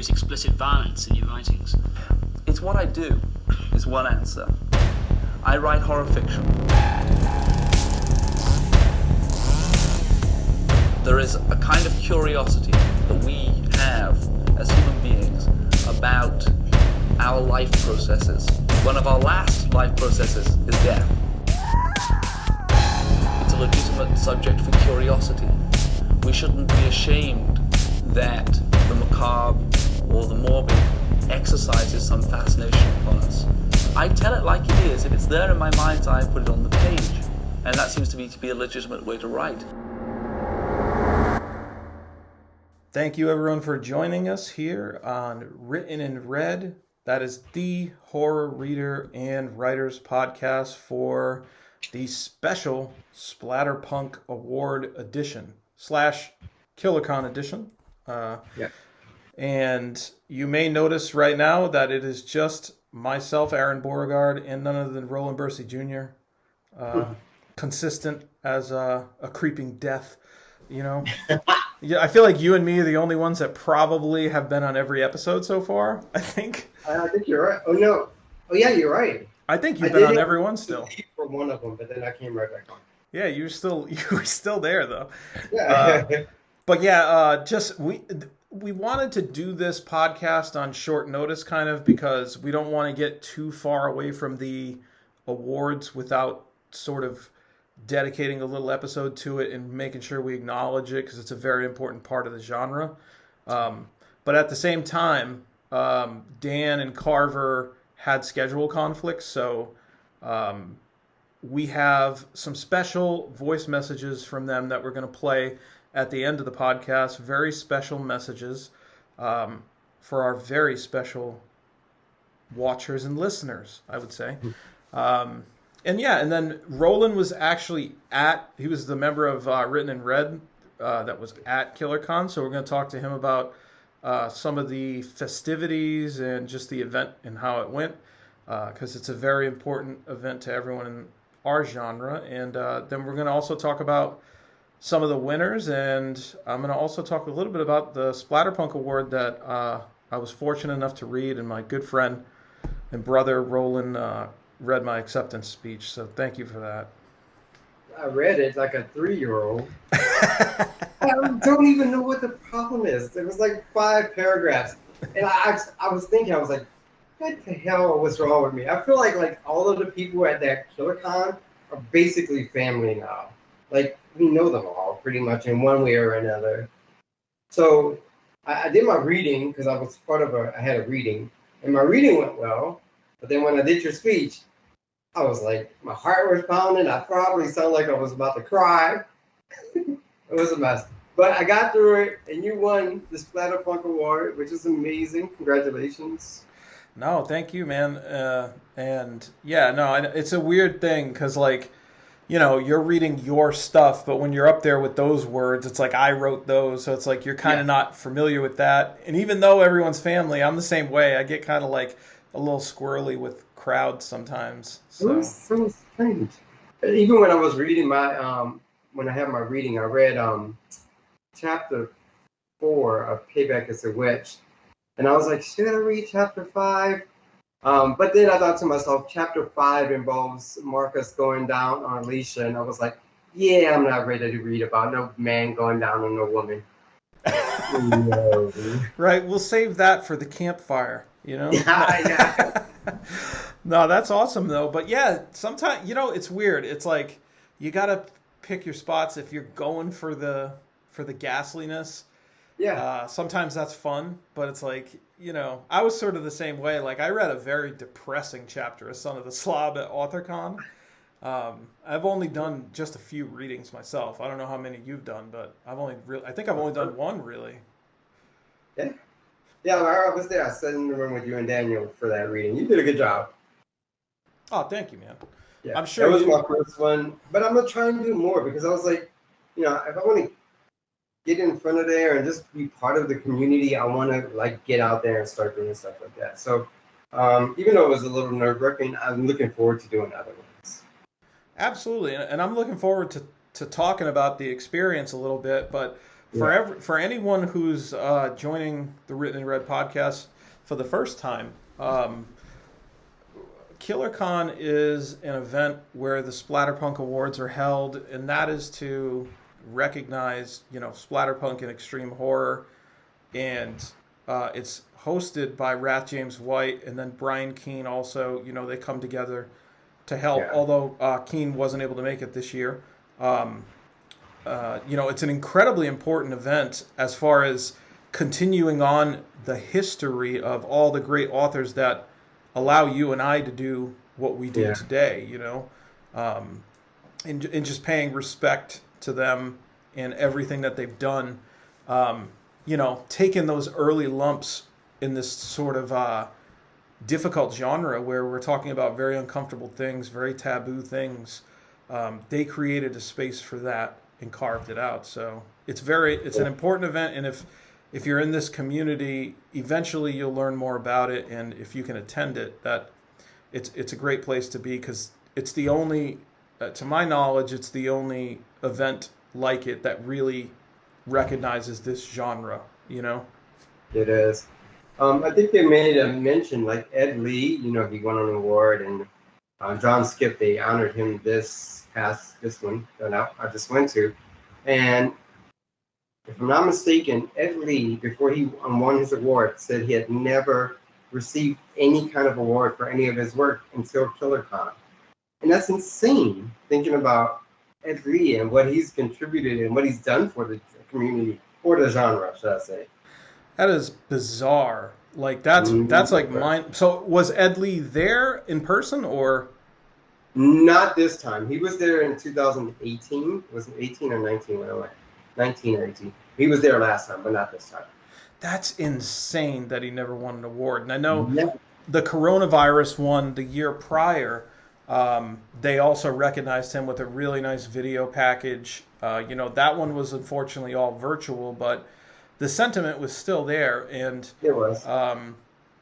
use explicit violence in your writings? It's what I do, is one answer. I write horror fiction. There is a kind of curiosity that we have as human beings about our life processes. One of our last life processes is death. It's a legitimate subject for curiosity. We shouldn't be ashamed that the macabre or the morbid exercises some fascination upon us. I tell it like it is. If it's there in my mind's eye, I put it on the page. And that seems to me to be a legitimate way to write. Thank you everyone for joining us here on Written in Red. That is the horror reader and writers podcast for the special Splatterpunk Award edition / KillerCon edition. And you may notice right now that it is just myself, Aron Beauregard, and none other than Rowland Bercy Jr. Consistent as a creeping death, you know. Yeah, I feel like you and me are the only ones that probably have been on every episode so far, I think. I think you're right. Oh, no. Oh, yeah, you're right. I think you've been on every one still. For one of them, but then I came right back on. Yeah, you were still there, though. Yeah. But yeah, we wanted to do this podcast on short notice, kind of, because we don't want to get too far away from the awards without sort of dedicating a little episode to it and making sure we acknowledge it, because it's a very important part of the genre. But at the same time, Dan and Carver had schedule conflicts, so we have some special voice messages from them that we're going to play at the end of the podcast. Very special messages for our very special watchers and listeners, I would say. And then Rowland was actually he was the member of Written in Red that was at KillerCon, so we're going to talk to him about some of the festivities and just the event and how it went, because it's a very important event to everyone in our genre. And then we're going to also talk about some of the winners, and I'm going to also talk a little bit about the Splatterpunk Award that I was fortunate enough to read, and my good friend and brother Rowland read my acceptance speech, so thank you for that. I read it like a 3-year-old. I don't even know what the problem is. It was like 5 paragraphs. And I was thinking, I was like, what the hell was wrong with me? I feel like all of the people at that KillerCon are basically family now. Like, we know them all pretty much in one way or another. So I did my reading, because I was I had a reading, and my reading went well. But then when I did your speech, I was like, my heart was pounding. I probably sounded like I was about to cry. It was a mess. But I got through it, and you won the Splatterpunk Award, which is amazing. Congratulations. No, thank you, man. And yeah, no, it's a weird thing, because, like, you know, you're reading your stuff, but when you're up there with those words, it's like I wrote those, so it's like you're kind of not familiar with that. And even though everyone's family, I'm the same way. I get kind of like a little squirrely with crowds sometimes. So. It was so strange. Even when I was reading when I had my reading, I read chapter 4 of Payback as a Witch, and I was like, should I read chapter 5? But then I thought to myself, chapter 5 involves Marcus going down on Alicia, and I was like, yeah, I'm not ready to read about no man going down on no woman. No. Right, we'll save that for the campfire, you know? Yeah. No, that's awesome, though. But yeah, sometimes, you know, it's weird. It's like, you got to pick your spots if you're going for the ghastliness. Yeah. Sometimes that's fun, but it's like, you know, I was sort of the same way. Like, I read a very depressing chapter of Son of the Slob at AuthorCon. I've only done just a few readings myself. I don't know how many you've done, but I think I've only done one, really. Yeah. Yeah, I was there. I sat in the room with you and Daniel for that reading. You did a good job. Oh, thank you, man. Yeah, I'm sure that was my first one, but I'm gonna try and do more, because I was like, you know, if I want to get in front of there and just be part of the community, I want to like get out there and start doing stuff like that. So even though it was a little nerve-wracking, I'm looking forward to doing other ones. Absolutely, and I'm looking forward to talking about the experience a little bit. But For anyone who's joining the Written in Red podcast for the first time, KillerCon is an event where the Splatterpunk Awards are held, and that is to recognize, Splatterpunk and extreme horror, and it's hosted by Wrath James White, and then Brian Keene also. They come together to help. Yeah. Although Keene wasn't able to make it this year. It's an incredibly important event as far as continuing on the history of all the great authors that allow you and I to do what we do today, and just paying respect to them and everything that they've done, taking those early lumps in this sort of difficult genre where we're talking about very uncomfortable things, very taboo things. They created a space for that and carved it out. So it's an important event, and if you're in this community, eventually you'll learn more about it, and if you can attend it, that it's a great place to be, because it's the only, to my knowledge, it's the only event like it that really recognizes this genre, It is. I think they made a mention, like Ed Lee, he won an award, and John Skip, they honored him this one that I just went to, and if I'm not mistaken, Ed Lee, before he won his award, said he had never received any kind of award for any of his work until KillerCon. And that's insane, thinking about Ed Lee and what he's contributed and what he's done for the community, or the genre, should I say. That is bizarre. Like, that's like mine. So was Ed Lee there in person, or? Not this time. He was there in 2018. Was it 18 or 19 when I went? 19 or 18. He was there last time, but not this time. That's insane that he never won an award. And I know the coronavirus one the year prior. They also recognized him with a really nice video package. That one was unfortunately all virtual, but the sentiment was still there. And it was.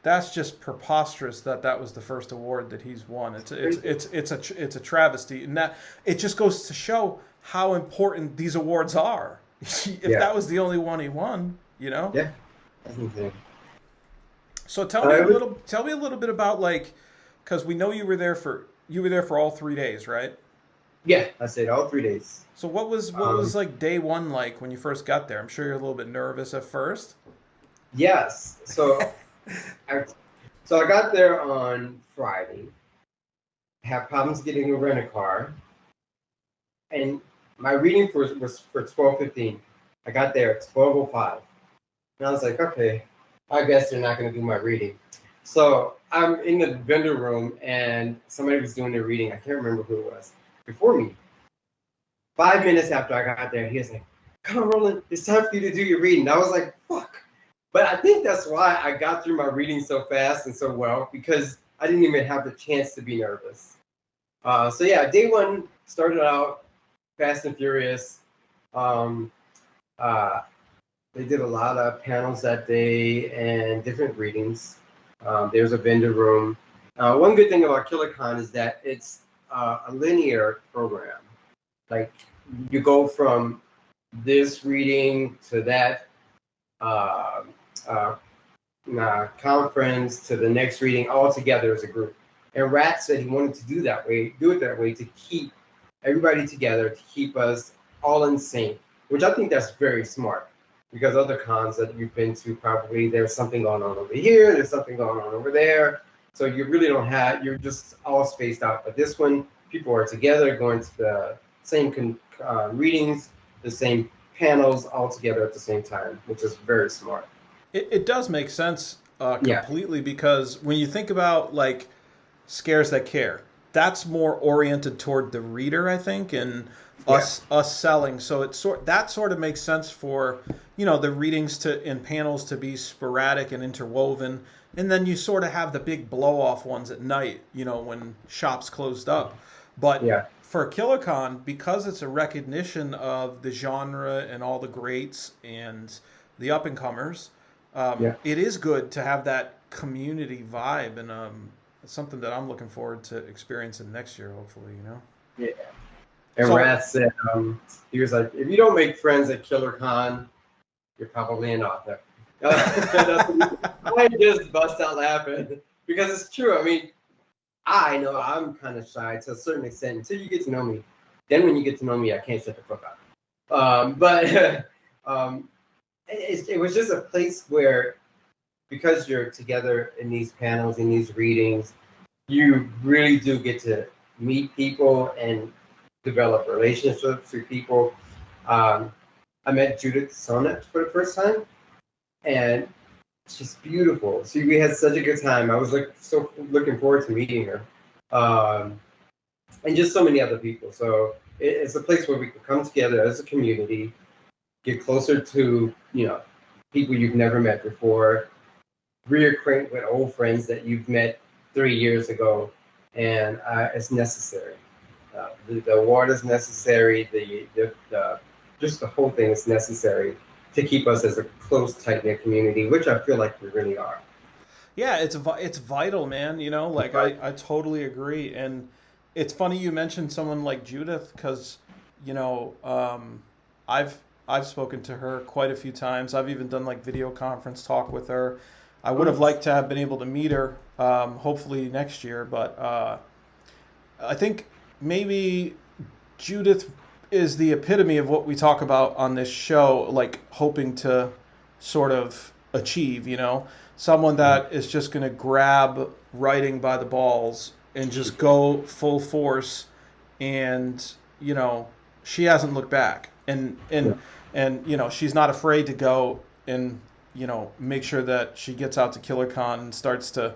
That's just preposterous that was the first award that he's won. It's a travesty, and that it just goes to show how important these awards are. If that was the only one he won, Yeah. That's insane. So tell me a little bit about, like, because we know you were there for all 3 days, right? Yeah, I stayed all 3 days. So what was like day one like when you first got there? I'm sure you're a little bit nervous at first. Yes. So I got there on Friday. Had problems getting a rent-a-car, and my reading was for 12:15. I got there at 12:05. And I was like, okay, I guess they're not going to do my reading. So I'm in the vendor room, and somebody was doing their reading. I can't remember who it was before me. 5 minutes after I got there, he was like, come on, Rowland, it's time for you to do your reading. I was like, fuck. But I think that's why I got through my reading so fast and so well, because I didn't even have the chance to be nervous. Day one started out fast and furious. They did a lot of panels that day and different readings. There's a vendor room. One good thing about KillerCon is that it's a linear program. Like, you go from this reading to that conference to the next reading all together as a group. And Rat said he wanted to do it that way to keep everybody together, to keep us all in sync, which I think that's very smart. Because other cons that you've been to, probably there's something going on over here, there's something going on over there. So you really don't have, you're just all spaced out. But this one, people are together, going to the same readings, the same panels, all together at the same time, which is very smart. It does make sense completely, because when you think about, like, Scares That Care, that's more oriented toward the reader, I think, and us selling. So that sort of makes sense for, the readings and panels to be sporadic and interwoven. And then you sort of have the big blow-off ones at night, when shops closed up. But for KillerCon, because it's a recognition of the genre and all the greats and the up-and-comers, it is good to have that community vibe, and it's something that I'm looking forward to experiencing next year, hopefully, Yeah. And Rat said, he was like, if you don't make friends at KillerCon, you're probably an author. I just bust out laughing because it's true. I mean, I know I'm kind of shy to a certain extent until you get to know me. Then when you get to know me, I can't shut the fuck up. But it was just a place where, because you're together in these panels, in these readings, you really do get to meet people and develop relationships with people. I met Judith Sonnet for the first time, and she's beautiful. We had such a good time. I was so looking forward to meeting her, and just so many other people. So it's a place where we can come together as a community, get closer to people you've never met before, reacquaint with old friends that you've met 3 years ago, and it's necessary. The award is necessary. Just the whole thing is necessary to keep us as a close, tight-knit community, which I feel like we really are. Yeah, it's vital, man. I totally agree. And it's funny you mentioned someone like Judith, because I've spoken to her quite a few times. I've even done video conference talk with her. I would have liked to have been able to meet her, hopefully next year, but I think maybe Judith is the epitome of what we talk about on this show, hoping to sort of achieve, someone that is just going to grab writing by the balls and just go full force, and she hasn't looked back, and she's not afraid to go and make sure that she gets out to KillerCon and starts to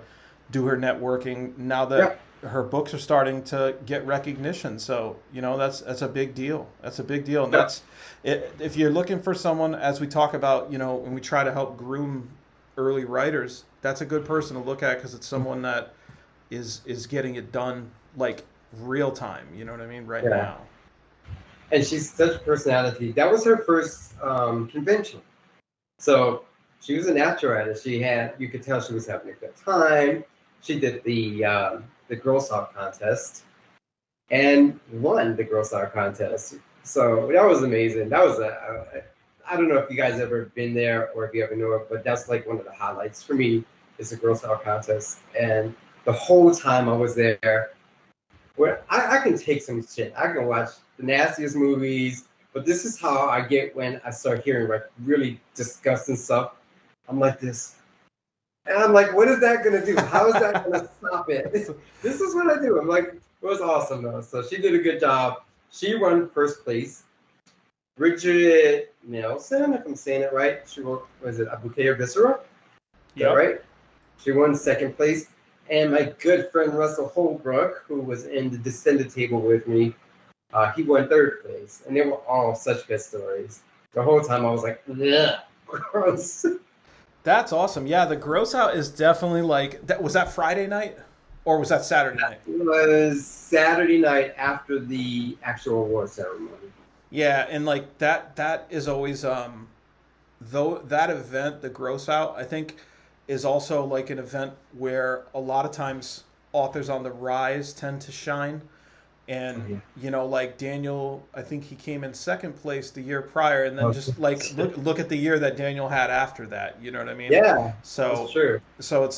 do her networking now that her books are starting to get recognition. So that's a big deal. That's a big deal, and that's it. If you're looking for someone, as we talk about, when we try to help groom early writers, that's a good person to look at, because it's someone that is getting it done real time. You know what I mean? Right now. And she's such a personality. That was her first convention. So she was a natural at it. You could tell she was having a good time. She did the Girl Scout contest and won the Girl Scout contest. So that was amazing. That was I don't know if you guys ever been there or if you ever know it, but that's one of the highlights for me is the Girl Scout contest. And the whole time I was there, where I can take some shit. I can watch the nastiest movies, but this is how I get when I start hearing really disgusting stuff. I'm like this. And I'm like, what is that going to do? How is that going to stop it? This is what I do. I'm like, it was awesome, though. So she did a good job. She won first place. Bridget Nelson, if I'm saying it right, she won, was it A Bouquet of Viscera? Yeah. Right? She won second place. And my good friend Russell Holbrook, who was in the Descended table with me, he won third place. And they were all such good stories. The whole time I was like, ugh, gross. That's awesome. Yeah, the Gross Out is definitely that. Was that Friday night or was that Saturday night? It was Saturday night after the actual award ceremony. Yeah, and that is always though that event, the Gross Out, I think is also an event where a lot of times authors on the rise tend to shine. And Daniel, I think he came in second place the year prior, and then just look at the year that Daniel had after that. You know what I mean? Yeah. So that's true. So it's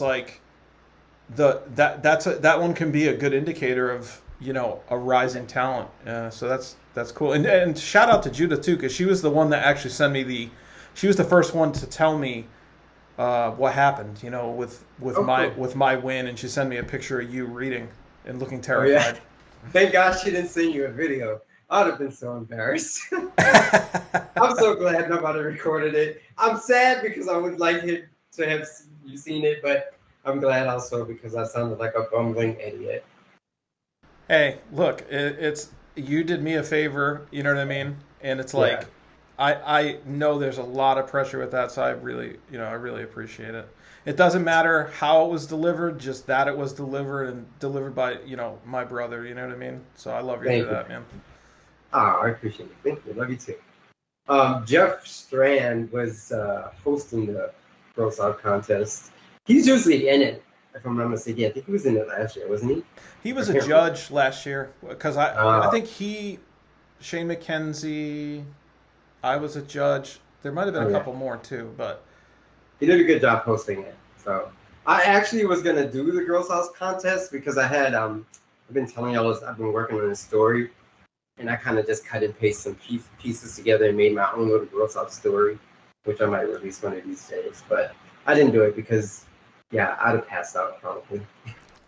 that one can be a good indicator of a rising talent. So that's cool. And shout out to Judith too, because she was the one that actually sent me she was the first one to tell me what happened. With my win, and she sent me a picture of you reading and looking terrified. Oh, yeah. Thank God she didn't send you a video. I would have been so embarrassed. I'm so glad nobody recorded it. I'm sad because I would like to have you seen it, but I'm glad also because I sounded like a bumbling idiot. Hey, look, it's you did me a favor, you know what I mean? And it's I know there's a lot of pressure with that, so I really appreciate it. It doesn't matter how it was delivered, just that it was delivered and delivered by, my brother, you know what I mean? So I love you for that, man. Oh, I appreciate it. Thank you. Love you too. Jeff Strand was hosting the Girl Scout contest. He's usually in it, if I'm not mistaken. I think he was in it last year, wasn't he? He was a judge last year, because I think Shane McKenzie, I was a judge. There might have been Oh, a yeah. couple more too, but He did a good job hosting it. So I actually was gonna do the Girls House contest because I had I've been telling y'all this, I've been working on a story, and I kind of just cut and paste some pieces together and made my own little Girls House story, which I might release one of these days. But I didn't do it because, yeah, I'd have passed out probably.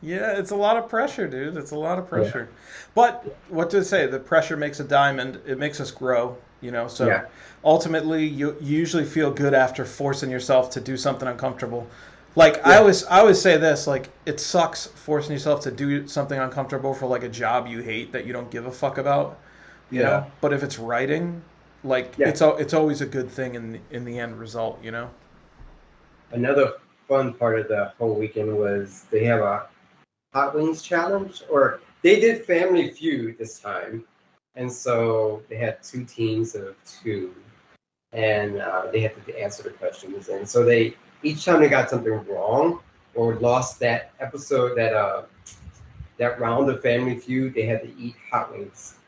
yeah, it's a lot of pressure, dude. It's a lot of Yeah. pressure. But what to say? The pressure makes a diamond. It makes us grow, you know. So Yeah. ultimately, you usually feel good after forcing yourself to do something uncomfortable. Like Yeah. I always say this, like it sucks forcing yourself to do something uncomfortable for like a job you hate that you don't give a fuck about, you Yeah. know. But if it's writing, like Yeah. it's always a good thing in the end result, you know. Another fun part of the whole weekend was they have a Hot Wings challenge, or they did Family Feud this time, and so they had two teams of two, and they had to answer the questions, and so they each time they got something wrong or lost that episode that round of Family Feud, they had to eat hot wings,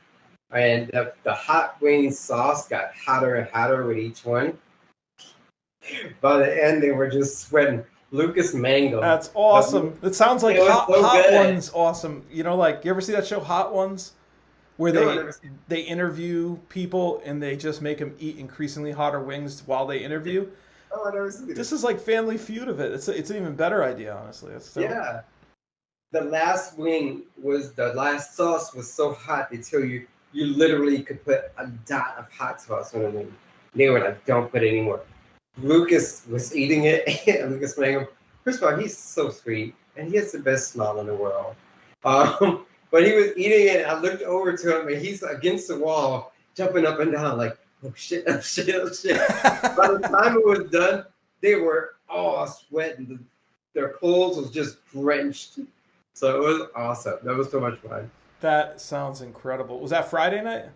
and the hot wing sauce got hotter and hotter with each one. By the end, they were just sweating. Lucas Mango. That's awesome. It sounds like It was so Hot good. Ones awesome. You know, like you ever see that show Hot Ones, where No, I've never seen they interview people and they just make them eat increasingly hotter wings while they interview. Oh, I never seen it. This is like Family Feud of it. It's an even better idea, honestly. It's so, Yeah. The last wing was the last sauce was so hot they tell you literally could put a dot of hot sauce on a wing. They were like, don't put any more. Lucas was eating it, and Lucas Mango. First of all, he's so sweet, and he has the best smile in the world. But he was eating it, and I looked over to him, and he's against the wall, jumping up and down, like, oh shit, oh shit, oh shit. By the time it was done, they were all sweating. Their clothes was just drenched. So it was awesome. That was so much fun. That sounds incredible. Was that Friday night?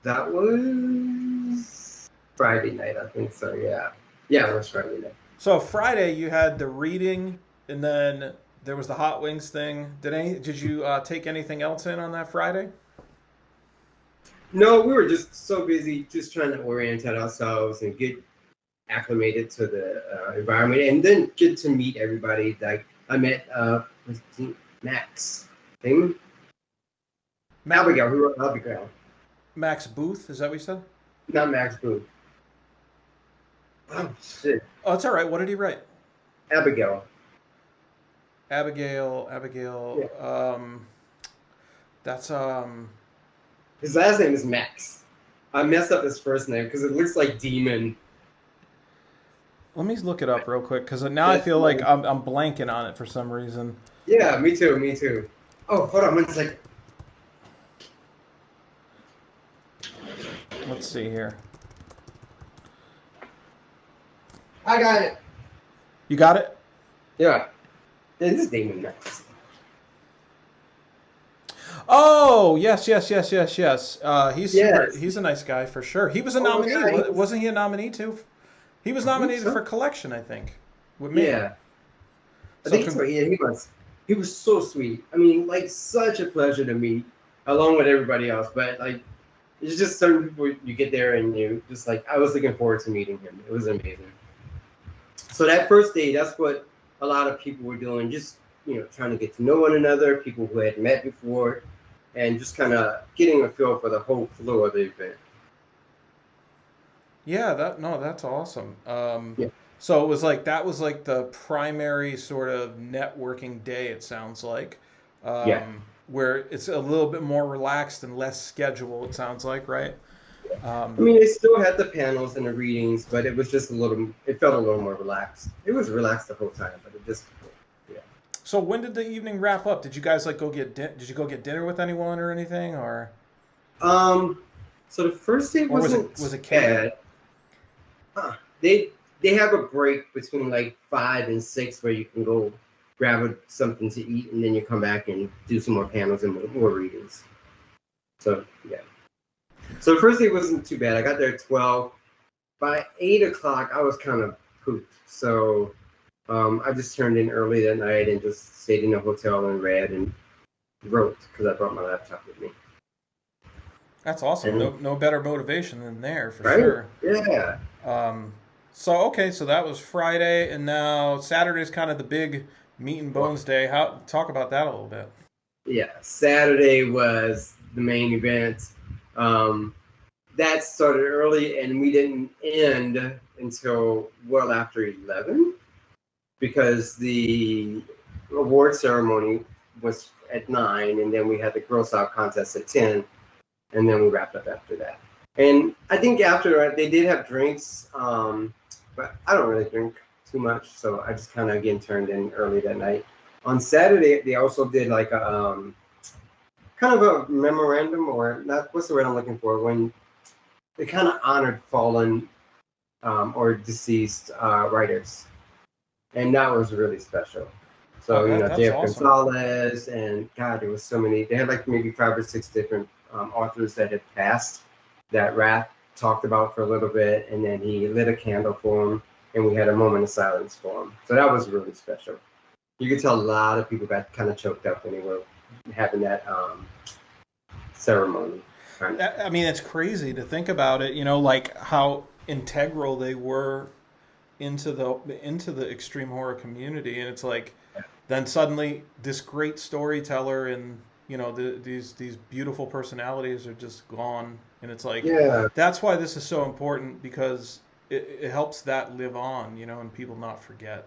That was Friday night, I think so, yeah. Yeah, it was Friday night. So Friday you had the reading, and then there was the hot wings thing. Did you take anything else in on that Friday? No, we were just so busy just trying to orient ourselves and get acclimated to the environment, and then get to meet everybody. Like I met Max thing. Abigail, who wrote Abigail. Max Booth, is that what you said? Not Max Booth. Oh shit. Oh, it's all right. What did he write? Abigail. Abigail. Yeah. That's His last name is Max. I messed up his first name because it looks like Demon. Let me look it up real quick because now I feel like I'm blanking on it for some reason. Yeah, me too, me too. Oh, hold on one second. Let's see here. I got it. You got it? Yeah. This is Damon Max. Oh, yes. He's Yes. he's a nice guy for sure. He was a Oh, nominee. yeah, Wasn't he a nominee too? He was nominated for Collection, I think, with me. Yeah. I So think so. Yeah, he was. He was so sweet. I mean, like, such a pleasure to meet, along with everybody else. But, like, it's just certain people you get there and you just, like, I was looking forward to meeting him. It was amazing. So that first day, that's what a lot of people were doing, just, you know, trying to get to know one another, people who had met before, and just kind of getting a feel for the whole flow of the event. Yeah, that's awesome. Yeah. So it was like that was like the primary sort of networking day. It sounds like, Yeah. where it's a little bit more relaxed and less scheduled. It sounds like, right? I mean, they still had the panels and the readings, but it was just it felt a little more relaxed. It was relaxed the whole time, but it just, yeah. So when did the evening wrap up? Did you guys like did you go get dinner with anyone or anything, or? So the first day Or wasn't was it catered? bad. They have a break between like 5 and 6 where you can go grab something to eat, and then you come back and do some more panels and more readings. So yeah. So the first day wasn't too bad. I got there at 12. By 8 o'clock, I was kind of pooped. So I just turned in early that night and just stayed in a hotel and read and wrote because I brought my laptop with me. That's awesome. And, No better motivation than there for right? sure. Yeah. So that was Friday, and now Saturday's kind of the big meat and bones day. Talk about that a little bit. Yeah. Saturday was the main event. That started early, and we didn't end until well after 11, because the award ceremony was at 9, and then we had the Girl Scout contest at 10, and then we wrapped up after that. And I think after that, they did have drinks, but I don't really drink too much, so I just kind of, again, turned in early that night. On Saturday, they also did like a kind of a memorandum, or not, what's the word I'm looking for, when they kind of honored fallen or deceased writers. And that was really special. So, that's Jeff awesome. Gonzalez, and God, there was so many. They had like maybe 5 or 6 different authors that had passed that Rath talked about for a little bit, and then he lit a candle for them, and we had a moment of silence for them. So that was really special. You could tell a lot of people got kind of choked up when they were having that ceremony. I mean, it's crazy to think about it, like how integral they were into the extreme horror community, and it's like, then suddenly this great storyteller and these beautiful personalities are just gone, and it's like, that's why this is so important, because it helps that live on, and people not forget.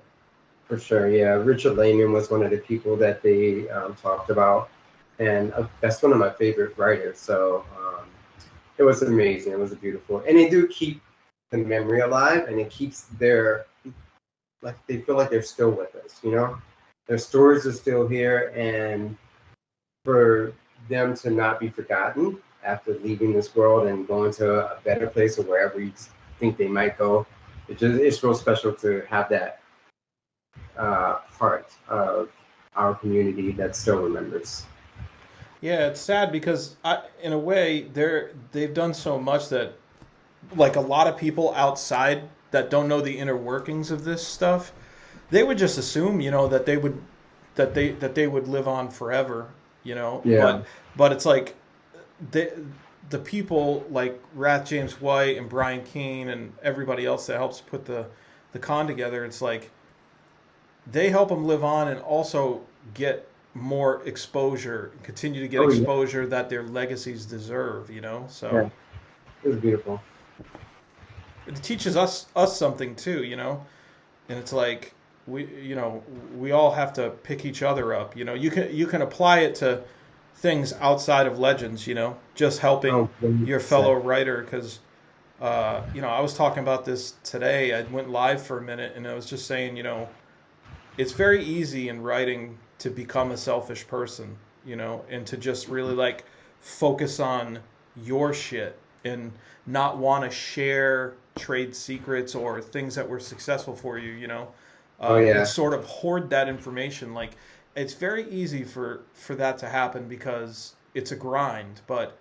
For sure, yeah. Richard Lehman was one of the people that they talked about, and that's one of my favorite writers. So it was amazing. It was beautiful, and they do keep the memory alive, and it keeps they feel like they're still with us. Their stories are still here, and for them to not be forgotten after leaving this world and going to a better place or wherever you think they might go, it's real special to have that part of our community that still remembers. Yeah, it's sad because in a way they've done so much that, like, a lot of people outside that don't know the inner workings of this stuff, they would just assume, that they would live on forever, Yeah. But it's like the people like Rath James White and Brian Keene and everybody else that helps put the con together, it's like they help them live on and also get more exposure, continue to get exposure that their legacies deserve, so It was beautiful. it teaches us something too, and it's like we all have to pick each other up, you can apply it to things outside of Legends, just helping your fellow writer, because I was talking about this today. I went live for a minute and I was just saying, it's very easy in writing to become a selfish person, and to just really like focus on your shit and not want to share trade secrets or things that were successful for you, and sort of hoard that information. Like, it's very easy for that to happen because it's a grind, but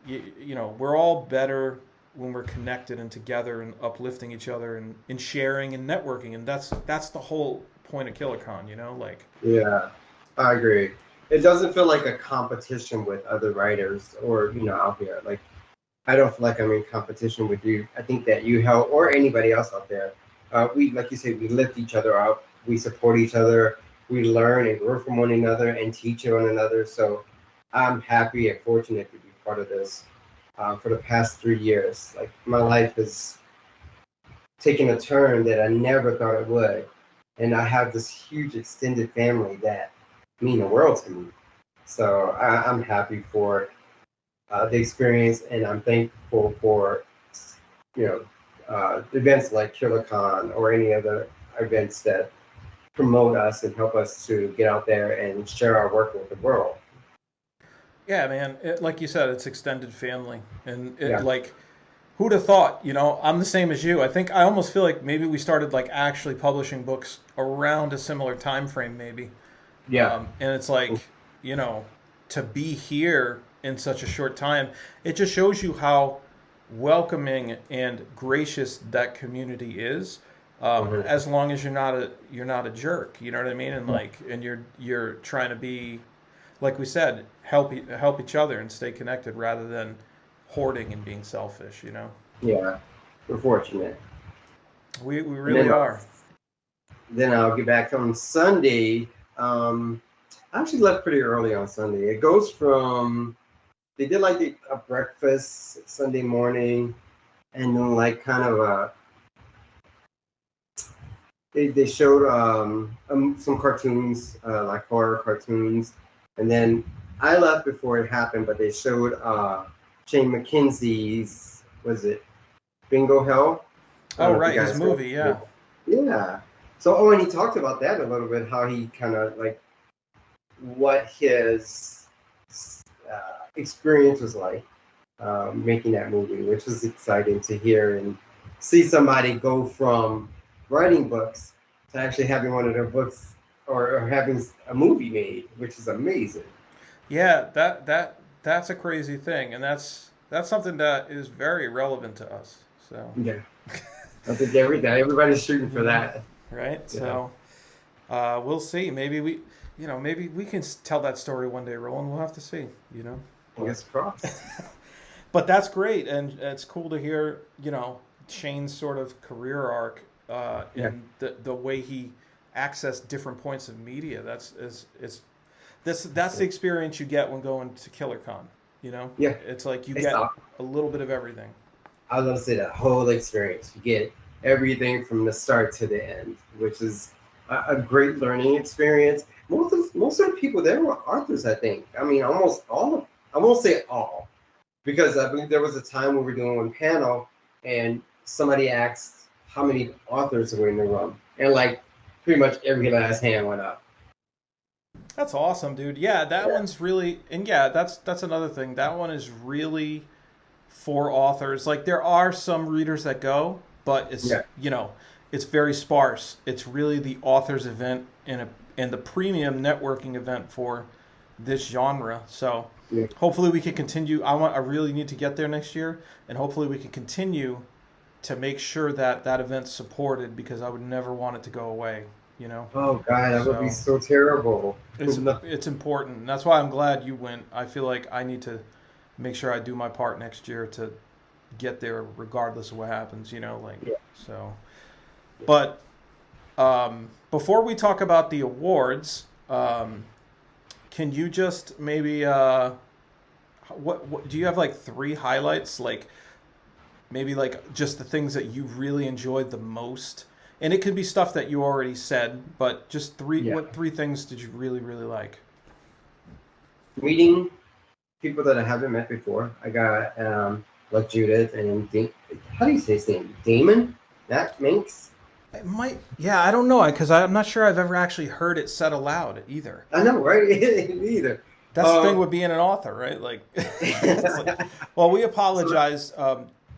we're all better when we're connected and together and uplifting each other and sharing and networking, and that's the whole point of KillerCon, Yeah, I agree. It doesn't feel like a competition with other writers or out here. Like, I don't feel like I'm in competition with you. I think that you help, or anybody else out there. We, like you said, we lift each other up. We support each other. We learn and grow from one another and teach one another. So I'm happy and fortunate to be part of this for the past 3 years. Like, my life has taken a turn that I never thought it would. And I have this huge extended family that mean the world to me. So I'm happy for the experience, and I'm thankful for events like KillerCon or any other events that promote us and help us to get out there and share our work with the world. Yeah, man. Like you said, it's extended family, and like, who'd have thought? I'm the same as you. I almost feel like maybe we started like actually publishing books around a similar time frame, maybe. Yeah. And it's like, to be here in such a short time, it just shows you how welcoming and gracious that community is. As long as you're not a jerk, you know what I mean, and you're trying to be, like we said, help each other and stay connected rather than hoarding and being selfish, you know? Yeah, we're fortunate. We really are. Then I'll get back on Sunday. I actually left pretty early on Sunday. It goes from, they did like a breakfast Sunday morning, and then like kind of they showed some cartoons, like horror cartoons, and then I left before it happened, but they showed Shane McKenzie's, was it Bingo Hell? Oh, right, his movie, yeah. Yeah. So, and he talked about that a little bit, how he kind of like what his experience was like making that movie, which was exciting to hear and see somebody go from writing books to actually having one of their books or having a movie made, which is amazing. Yeah, that's a crazy thing, and that's something that is very relevant to us. So yeah, I think everybody's shooting for that. Right. Yeah. So we'll see. Maybe we can tell that story one day, Roland. We'll have to see. You know. Fingers crossed. But that's great, and it's cool to hear, Shane's sort of career arc and the way he accessed different points of media. That's the experience you get when going to KillerCon. Yeah. It's like you get a little bit of everything. I was gonna say that whole experience. You get everything from the start to the end, which is a great learning experience. Most of the people there were authors, I think. I mean, almost all. I won't say all, because I believe there was a time we were doing one panel, and somebody asked how many authors were in the room, and like pretty much every last hand went up. That's awesome, dude. Yeah, one's really, and yeah, that's another thing. That one is really for authors. Like, there are some readers that go, but it's it's very sparse. It's really the authors event and the premium networking event for this genre. So hopefully we can continue. I really need to get there next year, and hopefully we can continue to make sure that event's supported, because I would never want it to go away. Oh God, that would be so terrible. It's important. And that's why I'm glad you went. I feel like I need to make sure I do my part next year to get there, regardless of what happens. So. But before we talk about the awards, can you just maybe what do you have, like 3 highlights, like maybe like just the things that you really enjoyed the most? And it could be stuff that you already said, but just 3. Yeah. What 3 things did you really, really like? Meeting people that I haven't met before. I got like Judith and how do you say his name? Damon? That Minx? It might. Yeah, I don't know, because I'm not sure I've ever actually heard it said aloud either. I know, right? Me either. That's the thing with being an author, right? Like, well, we apologize,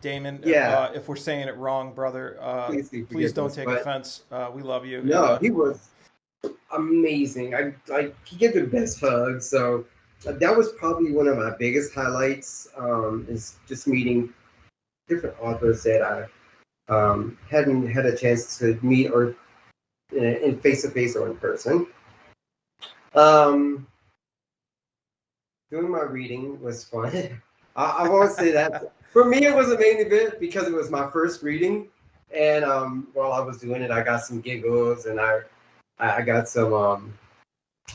Damon, if we're saying it wrong, brother. Please don't take offense. We love you. No, he was amazing. He gave the best hug. So that was probably one of my biggest highlights. Is just meeting different authors that I hadn't had a chance to meet or in face-to-face or in person. Doing my reading was fun. I won't say that. For me, it was a main event because it was my first reading. And while I was doing it, I got some giggles and I got some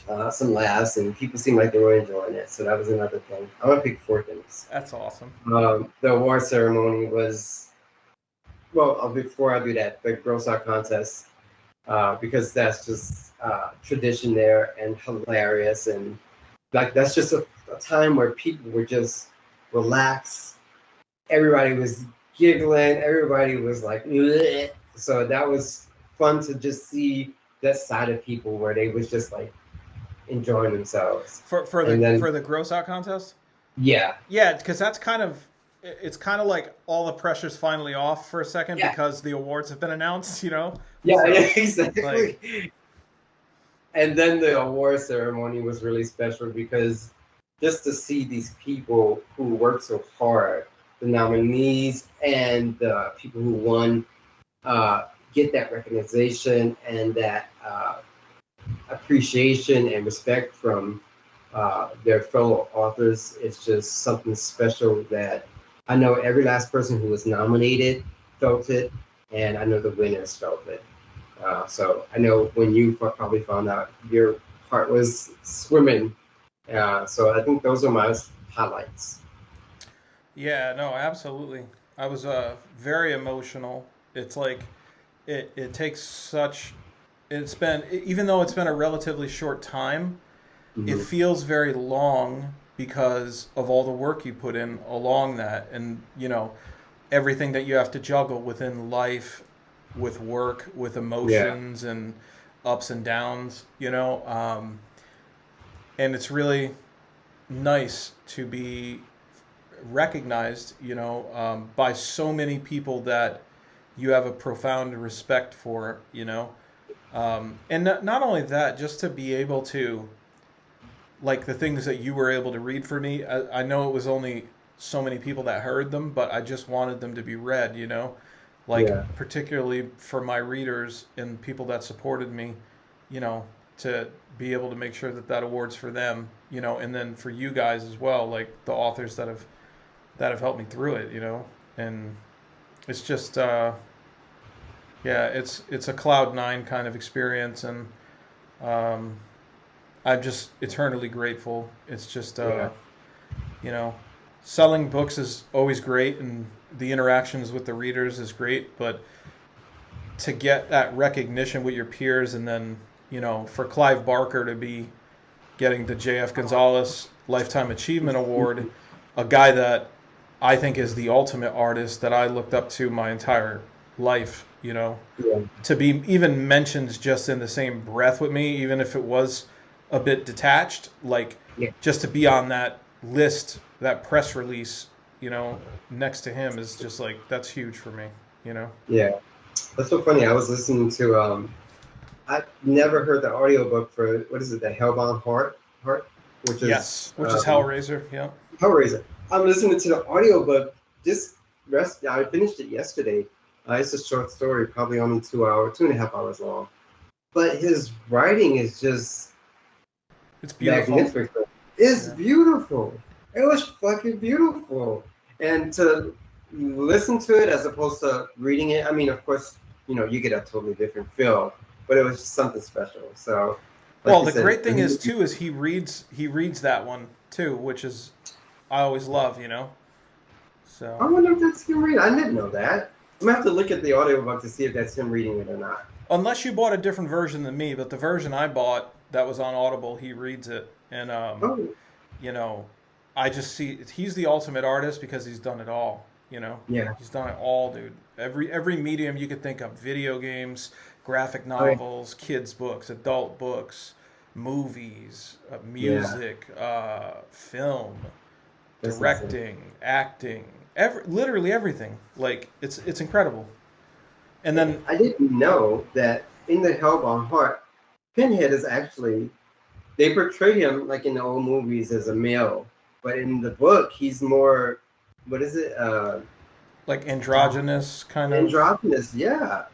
laughs, and people seemed like they were enjoying it. So that was another thing. I'm going to pick 4 things. That's awesome. The award ceremony was... Well, before I do that, the Gross Out contest, because that's just tradition there and hilarious, and like that's just a time where people were just relaxed. Everybody was giggling. Everybody was like, bleh. So that was fun to just see that side of people where they was just like enjoying themselves. For the Gross Out contest. Yeah, because that's kind of. It's kind of like all the pressure's finally off for a second because the awards have been announced, Yeah, so, exactly. And then the award ceremony was really special because just to see these people who worked so hard, the nominees and the people who won, get that recognition and that appreciation and respect from their fellow authors. It's just something special that I know every last person who was nominated felt it, and I know the winners felt it. So I know when you probably found out, your heart was swimming. So I think those are my highlights. Yeah, no, absolutely. I was very emotional. It's like it takes such. It's been, even though it's been a relatively short time, it Mm-hmm. feels very long because of all the work you put in along that, and everything that you have to juggle within life, with work, with Yeah. emotions and ups and downs. And it's really nice to be recognized, by so many people that you have a profound respect for, and not only that, just to be able to, like, the things that you were able to read for me. I know it was only so many people that heard them, but I just wanted them to be read, like, Yeah. particularly for my readers and people that supported me, to be able to make sure that that award's for them, and then for you guys as well, like the authors that have helped me through it, and it's just yeah, it's a cloud nine kind of experience, and um, I'm just eternally grateful. It's just Yeah. you know, selling books is always great, and the interactions with the readers is great, but to get that recognition with your peers, and then for Clive Barker to be getting the J.F. Gonzalez Lifetime Achievement Award, a guy that I think is the ultimate artist that I looked up to my entire life, Yeah. to be even mentioned just in the same breath with me, even if it was a bit detached, like, Yeah. just to be on that list, that press release, next to him is just like, that's huge for me. Yeah. That's so funny. I was listening to I never heard the audiobook for what is it, the Hellbound Heart, which is Yes, which is Hellraiser, yeah. Hellraiser. I'm listening to the audiobook. I finished it yesterday. It's a short story, probably only 2.5 hours long. But his writing is just It's beautiful. magnificent. It's Yeah. beautiful. It was fucking beautiful. And to listen to it as opposed to reading it, I mean, of course, you get a totally different feel, but it was just something special. So, like Well, you the said, great thing is too is he reads that one too, which is I always love. I So wonder if that's him reading. I didn't know that. I'm gonna have to look at the audiobook to see if that's him reading it or not. unless you bought a different version than me, but the version I bought that was on Audible, he reads it, and Oh, you know, I just see he's the ultimate artist because he's done it all. yeah. He's done it all, dude. Every medium you could think of: video games, graphic Oh, yeah. novels, kids books, adult books, movies, Yeah. music, film, That's insane. directing, acting, literally everything. Like it's incredible. And then I didn't know that in the Hellbound Heart, Pinhead is actually, they portray him like in the old movies as a male, but in the book he's more, what is it? like androgynous kind of. Androgynous, yeah.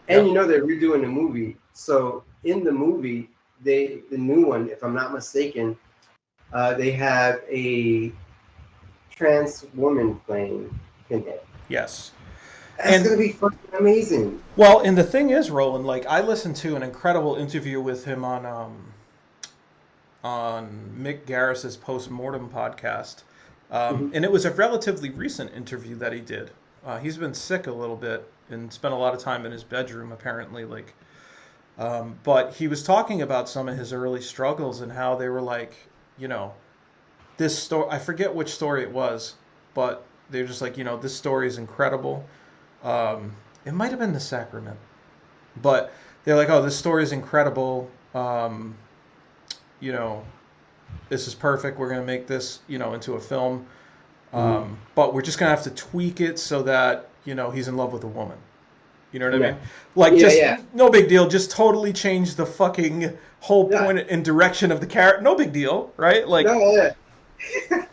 Yep. And they're redoing the movie. So in the movie, the new one, if I'm not mistaken, they have a trans woman playing Pinhead. Yes. That's And gonna be fucking amazing. well, and the thing is, Roland, like I listened to an incredible interview with him on Mick Garris's Postmortem podcast, and it was a relatively recent interview that he did. He's been sick a little bit and spent a lot of time in his bedroom, apparently. Like, but he was talking about some of his early struggles and how they were like, this story. I forget which story it was, but they're just like, this story is incredible. It might have been The Sacrament, but they're like, oh, this story is incredible. This is perfect. We're going to make this, into a film. But we're just going to have to tweak it so that, he's in love with a woman. You know what I mean? Like, Yeah, just yeah. no big deal. Just totally change the fucking whole Yeah. point and direction of the character. No big deal, right? Like, No, yeah.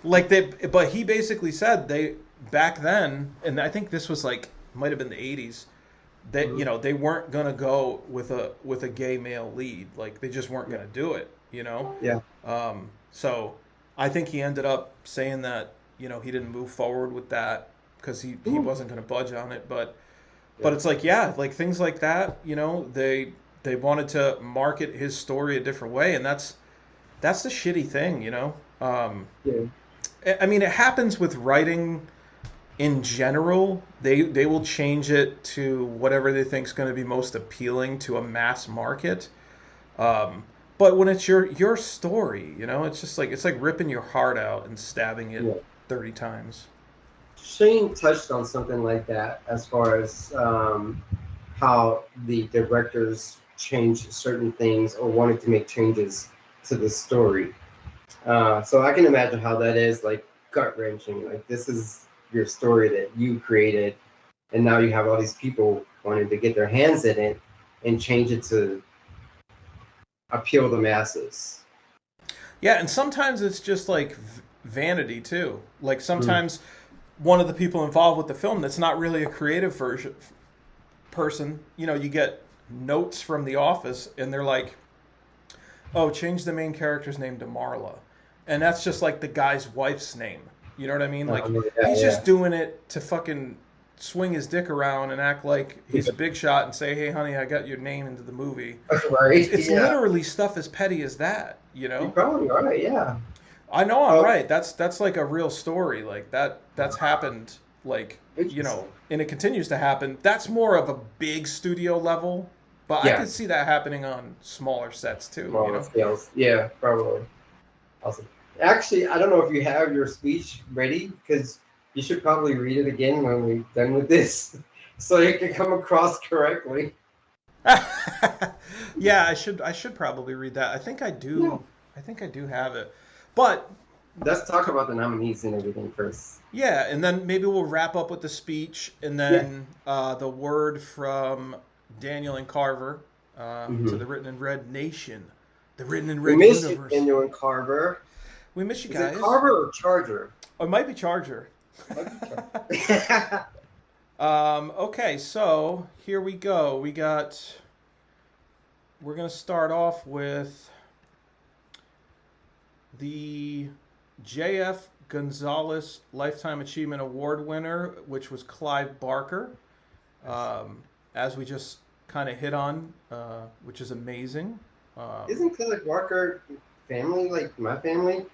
but he basically said back then, and I think this was like, might have been the 80s, that, they weren't going to go with a gay male lead. Like, they just weren't going to do it, Yeah. So I think he ended up saying that, you know, he didn't move forward with that because he wasn't going to budge on it. But it's like, yeah, like things like that, you know, they wanted to market his story a different way, and that's the shitty thing, you know. I mean, it happens with writing in general. They will change it to whatever they think is going to be most appealing to a mass market. But when it's your story, you know, it's just like, it's like ripping your heart out and stabbing it 30 times. Shane touched on something like that as far as how the directors changed certain things or wanted to make changes to the story. So I can imagine how that is, like, gut-wrenching. Like, this is your story that you created, and now you have all these people wanting to get their hands in it and change it to appeal the masses. Yeah, and sometimes it's just like vanity too. Like sometimes one of the people involved with the film that's not really a creative person, you know, you get notes from the office and they're like, oh, change the main character's name to Marla. And that's just like the guy's wife's name. You know what I mean? Like, he's just doing it to fucking swing his dick around and act like he's a big shot and say, hey, honey, I got your name into the movie. Right. It's literally stuff as petty as that, you know? You're probably right, yeah. I know I'm right. That's like a real story. Like, that's happened, like, you know, and it continues to happen. That's more of a big studio level, but I could see that happening on smaller sets, too. Smaller scales. Yeah, probably. Awesome. Actually, I don't know if you have your speech ready, because you should probably read it again when we're done with this, so it can come across correctly. Yeah, I should probably read that. I think I do. Yeah. I think I do have it. But let's talk about the nominees and everything first. Yeah, and then maybe we'll wrap up with the speech, and then the word from Daniel and Carver to the Written in Red Nation, the Written in Red universe. We miss you, Daniel and Carver. We miss you guys. Is it Carver or Charger? Oh, it might be Charger. Okay, so here we go. We're going to start off with the J.F. Gonzalez Lifetime Achievement Award winner, which was Clive Barker, as we just kind of hit on, which is amazing. Isn't Clive Barker family like my family?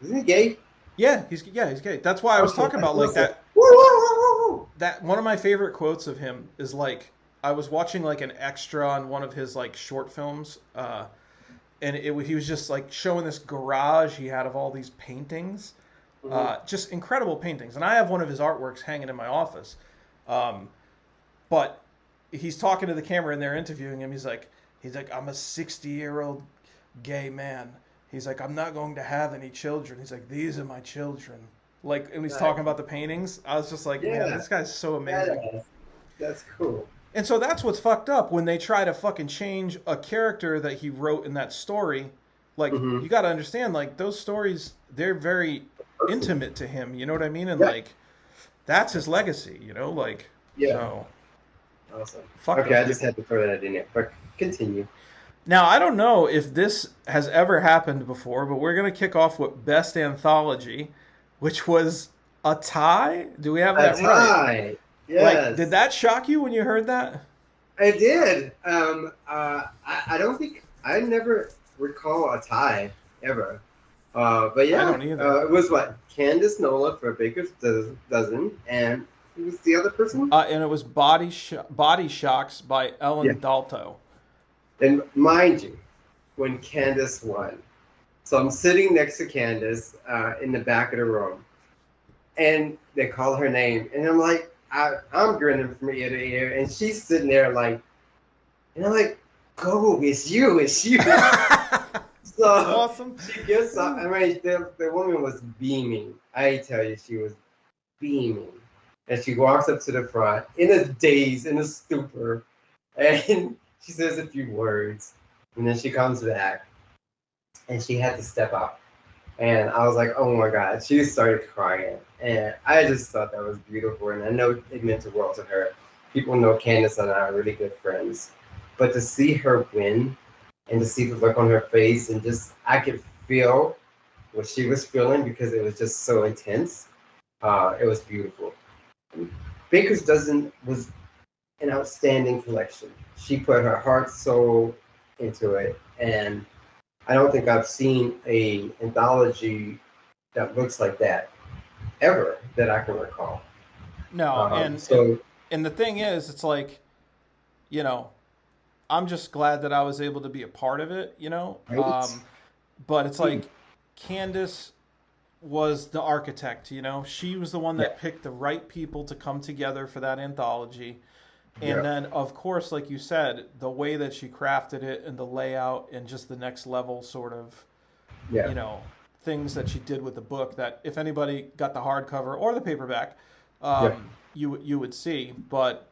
Isn't he gay? Yeah, he's gay. That's why I was talking about like that. That one of my favorite quotes of him is like, I was watching like an extra on one of his like short films, and he was just like showing this garage he had of all these paintings, just incredible paintings. And I have one of his artworks hanging in my office, but he's talking to the camera and they're interviewing him. He's like, I'm a 60-year-old gay man. He's like, I'm not going to have any children. He's like, these are my children. Like, and he's talking about the paintings. I was just like, man, this guy's so amazing. That's cool. And so that's what's fucked up when they try to fucking change a character that he wrote in that story. Like, you got to understand, like, those stories, they're very intimate to him. You know what I mean? And, like, that's his legacy, you know? Like, so. Awesome. Okay, I just had to throw that in there. But continue. Now, I don't know if this has ever happened before, but we're going to kick off with Best Anthology, which was a tie. Do we have that right? A tie. Yes. Like, did that shock you when you heard that? It did. I don't think I never recall a tie ever. But yeah, I don't either. It was what, Candace Nola for Baker's Dozen, and who was the other person? And it was Body Shocks by Ellen Dalto. And mind you, when Candace won, so I'm sitting next to Candace in the back of the room, and they call her name, and I'm like, I'm grinning from ear to ear, and she's sitting there like, and I'm like, go, it's you. So awesome. She gets up. I mean, the woman was beaming. I tell you, she was beaming. And she walks up to the front in a daze, in a stupor, and she says a few words, and then she comes back, and she had to step up. And I was like, oh my God, she started crying. And I just thought that was beautiful. And I know it meant the world to her. People know Candace and I are really good friends. But to see her win and to see the look on her face, and just, I could feel what she was feeling because it was just so intense. It was beautiful. Baker's Dozen was an outstanding collection. She put her heart, soul into it, and I don't think I've seen a anthology that looks like that ever that I can recall. No, and the thing is, it's like, you know, I'm just glad that I was able to be a part of it, you know. Right. But it's like Candace was the architect, you know. She was the one that picked the right people to come together for that anthology. And then, of course, like you said, the way that she crafted it and the layout and just the next level sort of, you know, things that she did with the book that if anybody got the hardcover or the paperback, you would see. But,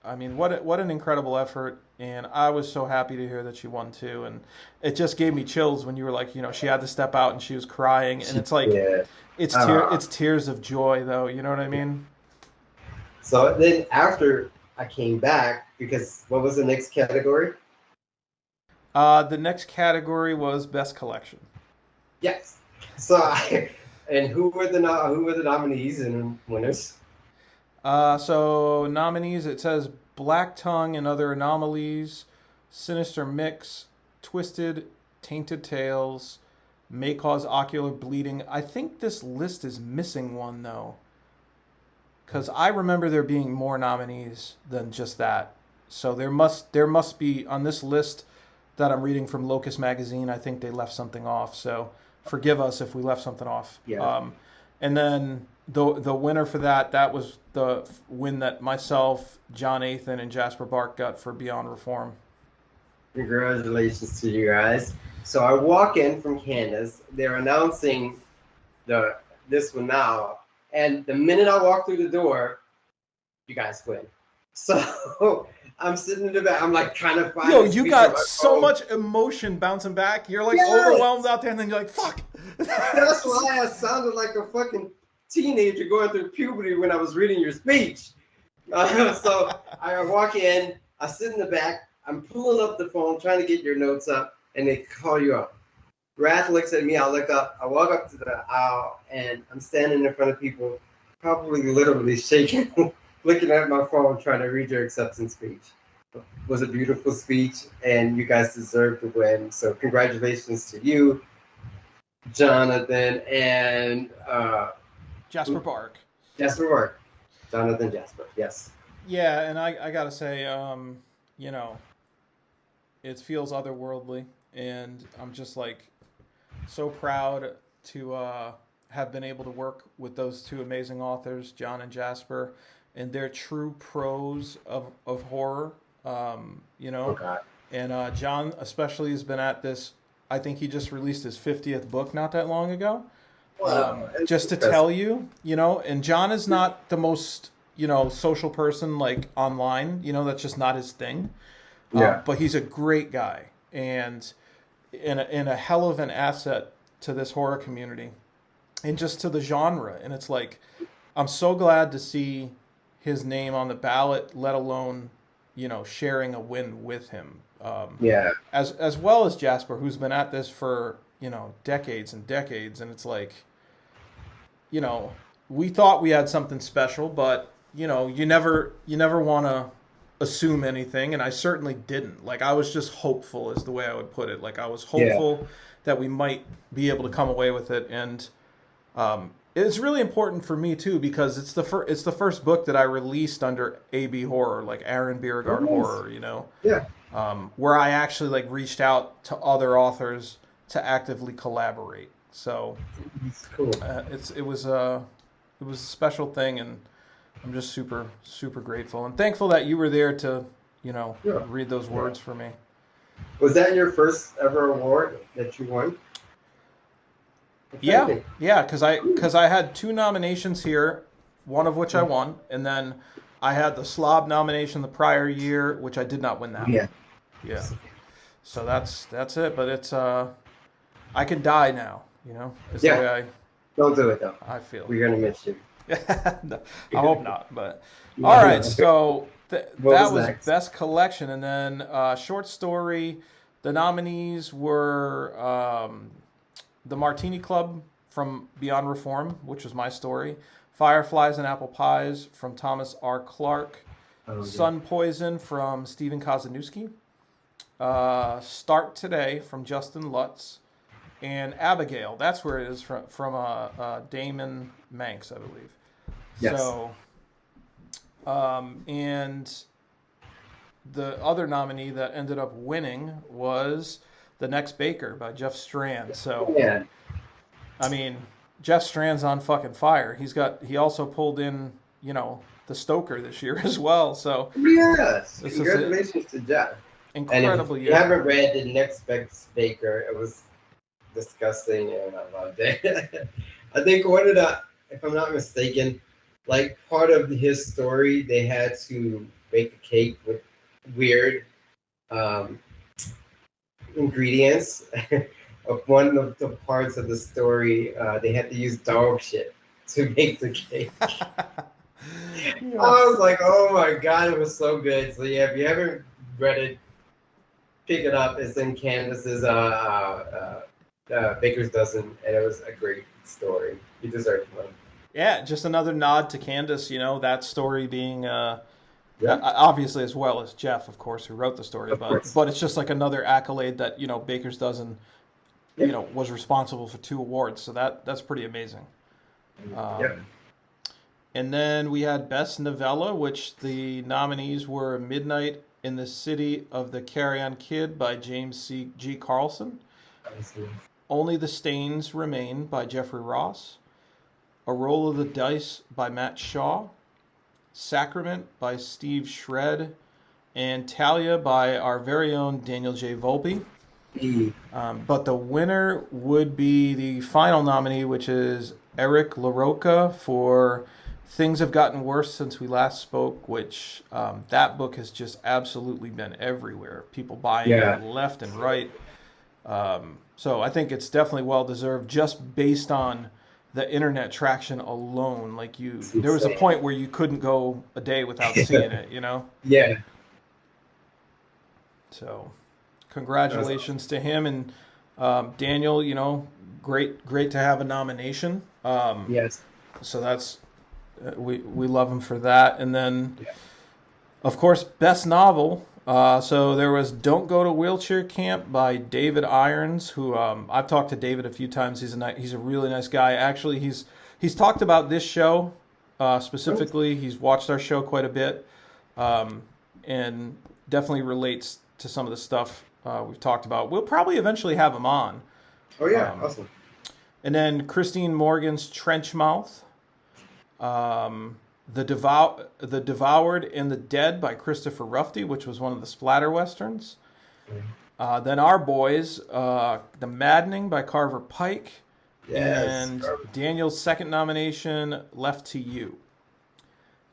I mean, what an incredible effort. And I was so happy to hear that she won too. And it just gave me chills when you were like, you know, she had to step out and she was crying. And it's like, it's tears of joy, though. You know what I mean? So then after I came back, because what was the next category? The next category was Best Collection. Yes. So and who were the nominees and winners? So nominees, it says Black Tongue and Other Anomalies, Sinister Mix, Twisted, Tainted Tales, May Cause Ocular Bleeding. I think this list is missing one, though. Because I remember there being more nominees than just that. So there must be, on this list that I'm reading from Locus Magazine, I think they left something off. So forgive us if we left something off. Yeah. And then the winner for that was the win that myself, John Athan, and Jasper Bark got for Beyond Reform. Congratulations to you guys. So I walk in from Candace. They're announcing this one now. And the minute I walk through the door, you guys win. So I'm sitting in the back. I'm like trying to find. Yo, you got so much emotion bouncing back. You're like overwhelmed out there, and then you're like, "Fuck." That's why I sounded like a fucking teenager going through puberty when I was reading your speech. So I walk in. I sit in the back. I'm pulling up the phone, trying to get your notes up, and they call you up. Wrath looks at me, I look up, I walk up to the aisle, and I'm standing in front of people, probably literally shaking, looking at my phone, trying to read your acceptance speech. It was a beautiful speech, and you guys deserve to win. So congratulations to you, Jonathan, and Jasper Bark. Jasper Bark. Jonathan Jasper, yes. Yeah, and I gotta say, you know, it feels otherworldly, and I'm just like, so proud to have been able to work with those two amazing authors, John and Jasper, and their true prose of horror, you know. Okay. And John especially has been at this. I think he just released his 50th book not that long ago. Wow. Just to tell you, you know, and John is not the most, you know, social person like online. You know, that's just not his thing. Yeah. But he's a great guy. And in a hell of an asset to this horror community and just to the genre. And it's like, I'm so glad to see his name on the ballot, let alone, you know, sharing a win with him. As well as Jasper, who's been at this for, you know, decades and decades. And it's like, you know, we thought we had something special, but, you know, you never want to assume anything, and I certainly didn't. Like, I was just hopeful is the way I would put it. Like, I was hopeful that we might be able to come away with it, and it's really important for me too, because it's the first book that I released under AB Horror, like Aron Beauregard Horror, you know. Where I actually like reached out to other authors to actively collaborate. So it's cool. It was a special thing, and I'm just super, super grateful and thankful that you were there to, you know, read those words for me. Was that your first ever award that you won? Yeah, because I had 2 nominations here, one of which I won, and then I had the Slob nomination the prior year, which I did not win that. Yeah. So that's it. But it's I can die now, you know. It's the way don't do it though. I feel we're gonna miss you. No, I hope not. But all right, so that was Best Collection, and then short story. The nominees were The Martini Club from Beyond Reform, which was my story. Fireflies and Apple Pies from Thomas R. Clark. Sun Poison from Stephen Kozanowski. Start Today from Justin Lutz. And Abigail, that's where it is from Damon Manx, I believe. Yes. So, and the other nominee that ended up winning was The Next Baker by Jeff Strand. So, Yeah. I mean, Jeff Strand's on fucking fire. He also pulled in, the Stoker this year as well. So, Yes. This is Congratulations to Jeff. incredible And if year. you haven't read The Next Best Baker, it was disgusting and I loved it. I think one of the, if I'm not mistaken, like part of his story, they had to bake a cake with weird ingredients. Of one of the parts of the story, they had to use dog shit to make the cake. Yeah. I was like, oh my god, it was so good. So yeah, if you haven't read it, pick it up. It's in Candace's Baker's Dozen, and it was a great story. You deserve one. Yeah, just another nod to Candace, that story being obviously as well as Jeff, of course, who wrote the story, but it's just like another accolade that, Baker's Dozen, was responsible for 2 awards, so that's pretty amazing. And then we had Best Novella, which the nominees were Midnight in the City of the Carrion Kid by James G. Carlson, Only the Stains Remain by Jeffrey Ross, A Roll of the Dice by Matt Shaw, Sacrament by Steve Shred, and Talia by our very own Daniel J. Volpe. But the winner would be the final nominee, which is Eric LaRocca for Things Have Gotten Worse Since We Last Spoke, which that book has just absolutely been everywhere. People buying it left and right. So I think it's definitely well-deserved just based on the internet traction alone. Like there was a point where you couldn't go a day without seeing it, Yeah. So congratulations to him and Daniel, great to have a nomination. Yes. So that's we love him for that. And then of course, Best Novel. So there was Don't Go to Wheelchair Camp by David Irons, who I've talked to David a few times. He's a really nice guy. Actually, he's talked about this show specifically. He's watched our show quite a bit, and definitely relates to some of the stuff we've talked about. We'll probably eventually have him on. Oh yeah, awesome. And then Christine Morgan's Trenchmouth. The Devoured and the Dead by Christopher Rufty, which was one of the splatter westerns. Then our boys, The Maddening by Carver Pike. Yes, and Carver. Daniel's second nomination, Left to You.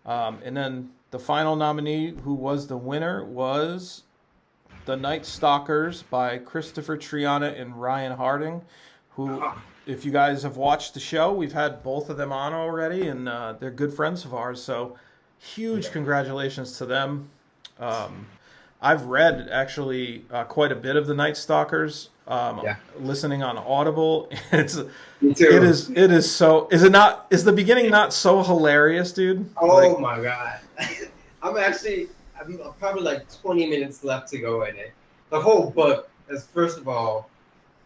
And then the final nominee, who was the winner, was The Night Stalkers by Christopher Triana and Ryan Harding, who... If you guys have watched the show, we've had both of them on already, and they're good friends of ours, so huge congratulations to them. I've read, actually, quite a bit of The Night Stalkers, listening on Audible. Me too. It is so... Is the beginning not so hilarious, dude? Oh my god. I'm probably like 20 minutes left to go in it. The whole book is, first of all,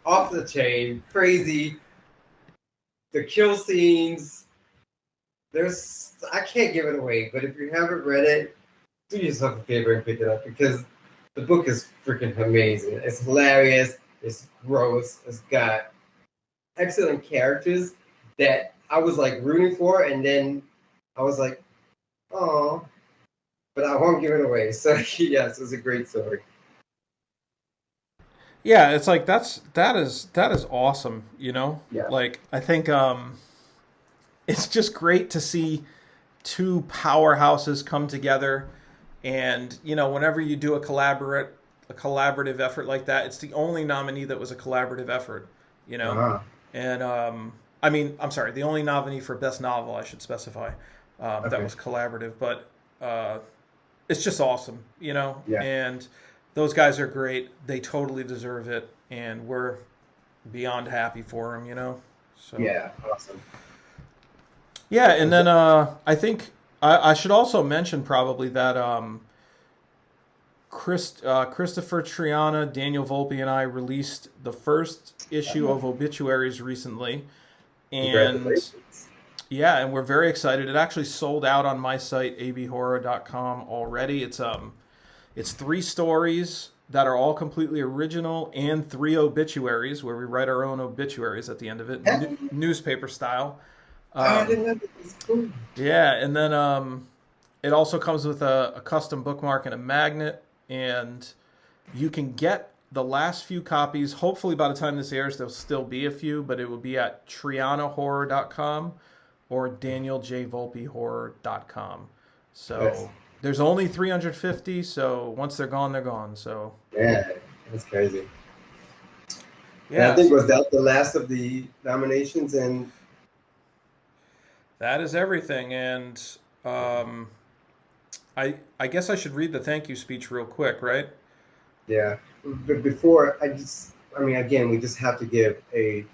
off the chain, crazy. The kill scenes, I can't give it away, but if you haven't read it, do yourself a favor and pick it up, because the book is freaking amazing. It's hilarious, it's gross, it's got excellent characters that I was like rooting for, and then I was like, oh, but I won't give it away. So yes, it's a great story. Yeah, it's like that is awesome, Yeah. Like I think it's just great to see 2 powerhouses come together, and whenever you do a collaborative effort like that, it's the only nominee that was a collaborative effort, Uh-huh. And I mean, I'm sorry, the only nominee for Best Novel, I should specify, that was collaborative, but it's just awesome, Yeah. and those guys are great. They totally deserve it, and we're beyond happy for him, you know. So Yeah, awesome. yeah, and then I think I should also mention probably that Christopher Triana, Daniel Volpe, and I released the first issue of Obituaries recently, and Congratulations. yeah, and we're very excited. It actually sold out on my site abhorror.com already. It's 3 stories that are all completely original and 3 obituaries where we write our own obituaries at the end of it, newspaper style. I didn't know that was cool. Yeah, and then it also comes with a custom bookmark and a magnet, and you can get the last few copies. Hopefully by the time this airs, there'll still be a few, but it will be at trianahorror.com or danieljvolpehorror.com. So Yes. there's only 350, so once they're gone, they're gone. So Yeah, that's crazy. And yeah, I think was that the last of the nominations, and that is everything. And I guess I should read the thank you speech real quick, right? yeah. But before I mean, again, we just have to give a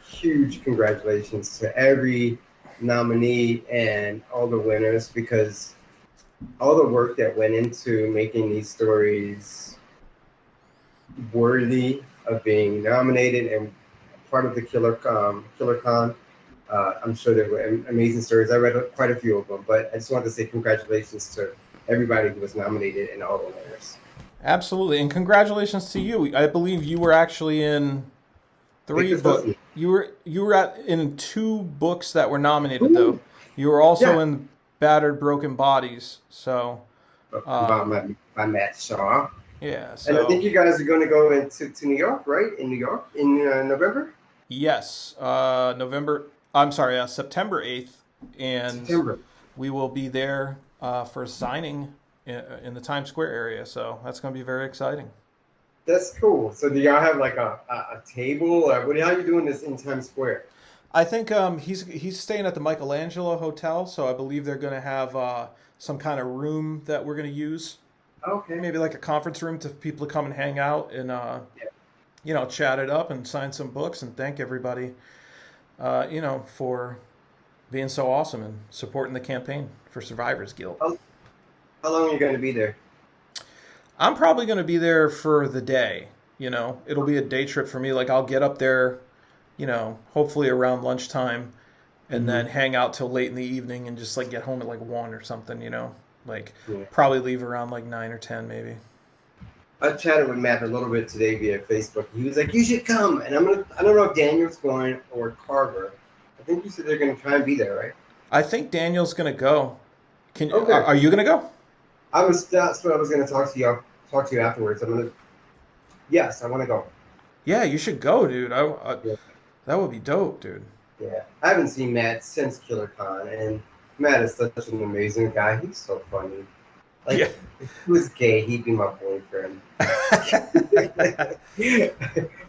huge congratulations to every nominee and all the winners, because all the work that went into making these stories worthy of being nominated and part of the KillerCon. I'm sure there were amazing stories. I read quite a few of them, but I just wanted to say congratulations to everybody who was nominated and all the winners. Absolutely, and congratulations to you. I believe you were actually in 3 books. You were in 2 books that were nominated, though. You were also in Battered Broken Bodies. So By Matt Shaw. yeah. And I So think you guys are going to go to New York, right? In New York in November. yes, September 8th, and September. we will be there for a signing in the Times Square area. So that's going to be very exciting. That's cool. So do y'all have like a table, or how are you doing this in Times Square? I think he's staying at the Michelangelo Hotel, so I believe they're going to have some kind of room that we're going to use. Okay. Maybe like a conference room to people to come and hang out and chat it up and sign some books and thank everybody, for being so awesome and supporting the campaign for Survivors Guild. How long are you going to be there? I'm probably going to be there for the day. It'll be a day trip for me. Like I'll get up there, hopefully around lunchtime, and then hang out till late in the evening and just like get home at like 1 or something. Probably leave around like 9 or 10 maybe. I chatted with Matt a little bit today via Facebook. He was like, "You should come," and I don't know if Daniel's going or Carver. I think you said they're going to try and be there, right? I think Daniel's going to go. Okay. Are you going to go? That's what I was going to talk to you afterwards. Yes, I want to go. Yeah, you should go, dude. That would be dope, dude. Yeah, I haven't seen Matt since KillerCon, and Matt is such an amazing guy. He's so funny. If he was gay, he'd be my boyfriend.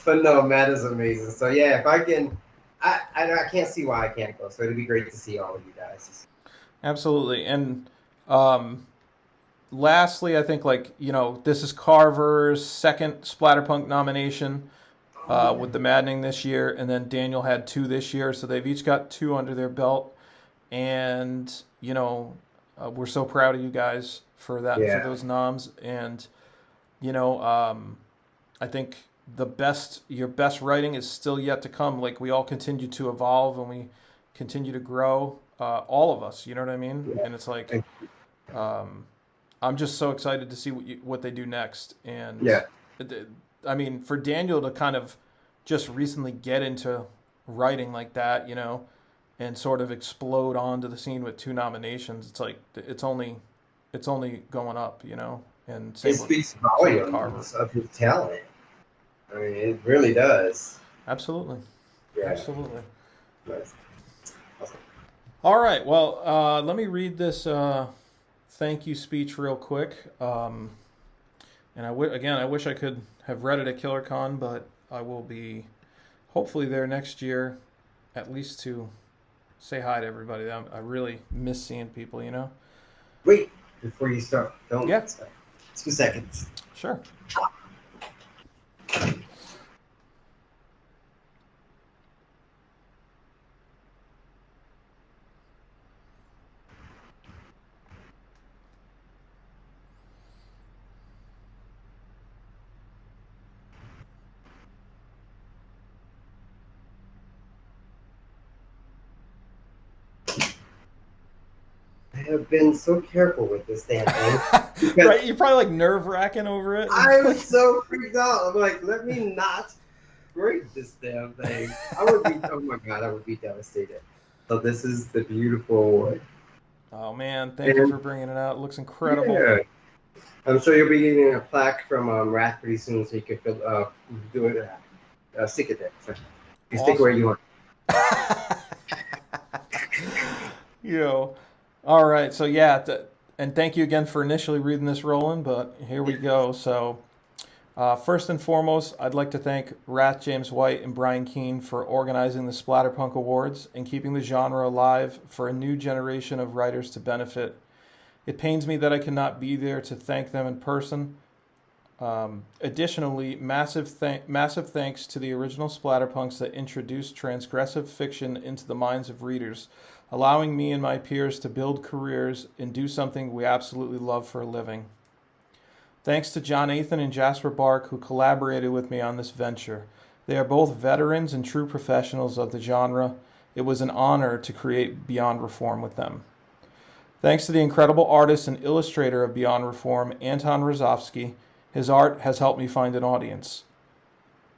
But no, Matt is amazing. So yeah, if I can, I can't see why I can't go. So it'd be great to see all of you guys. Absolutely, and lastly, I think this is Carver's second Splatterpunk nomination with the Maddening this year, and then Daniel had 2 this year, so they've each got 2 under their belt, and we're so proud of you guys for that, for those noms, and I think your best writing is still yet to come. Like we all continue to evolve and we continue to grow, all of us. You know what I mean? Yeah. And it's like, I'm just so excited to see what they do next. And I mean, for Daniel to kind of just recently get into writing like that, and sort of explode onto the scene with 2 nominations, it's like it's only going up, And it speaks volumes of his talent. I mean, it really does. Absolutely. Yeah. Absolutely. Nice. Awesome. All right. Well, let me read this thank you speech real quick. And I wish I could have read it at KillerCon, but I will be hopefully there next year, at least to say hi to everybody. I really miss seeing people, Wait, before you start, don't. Yeah. 2 seconds. Sure. have been so careful with this damn thing. Right? You're probably like nerve-wracking over it. I was so freaked out. I'm like, let me not break this damn thing. I would be, oh my God, I would be devastated. So this is the beautiful award. Oh man, thank you for bringing it out. It looks incredible. Yeah. I'm sure you'll be getting a plaque from Wrath pretty soon, so you can do it, stick it there. So you stick where you want. All right. So yeah, and thank you again for initially reading this, Rowland. But here we go. So first and foremost, I'd like to thank Wrath James White and Brian Keene for organizing the Splatterpunk Awards and keeping the genre alive for a new generation of writers to benefit. It pains me that I cannot be there to thank them in person. Additionally, massive thanks to the original Splatterpunks that introduced transgressive fiction into the minds of readers, allowing me and my peers to build careers and do something we absolutely love for a living. Thanks to John Athan and Jasper Bark, who collaborated with me on this venture. They are both veterans and true professionals of the genre. It was an honor to create Beyond Reform with them. Thanks to the incredible artist and illustrator of Beyond Reform, Anton Rozovsky. His art has helped me find an audience.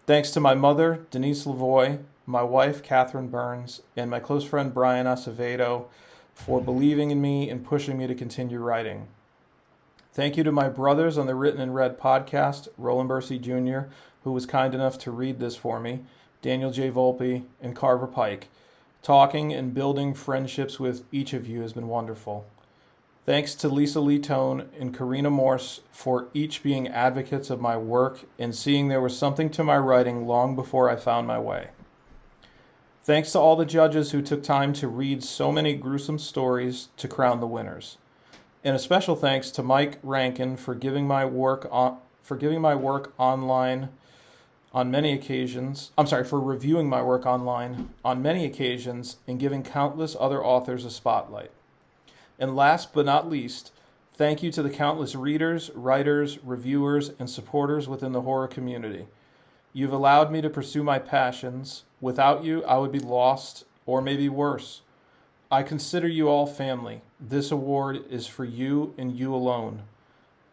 Thanks to my mother, Denise Lavoie, my wife, Catherine Burns, and my close friend, Brian Acevedo, for believing in me and pushing me to continue writing. Thank you to my brothers on the Written and Read podcast, Rowland Bercy Jr., who was kind enough to read this for me, Daniel J. Volpe, and Carver Pike. Talking and building friendships with each of you has been wonderful. Thanks to Lisa Lee Tone and Karina Morse for each being advocates of my work and seeing there was something to my writing long before I found my way. Thanks to all the judges who took time to read so many gruesome stories to crown the winners. And a special thanks to Mike Rankin for giving my work online on many occasions. For reviewing my work online on many occasions and giving countless other authors a spotlight. And last but not least, thank you to the countless readers, writers, reviewers, and supporters within the horror community. You've allowed me to pursue my passions. Without you, I would be lost, or maybe worse. I consider you all family. This award is for you and you alone.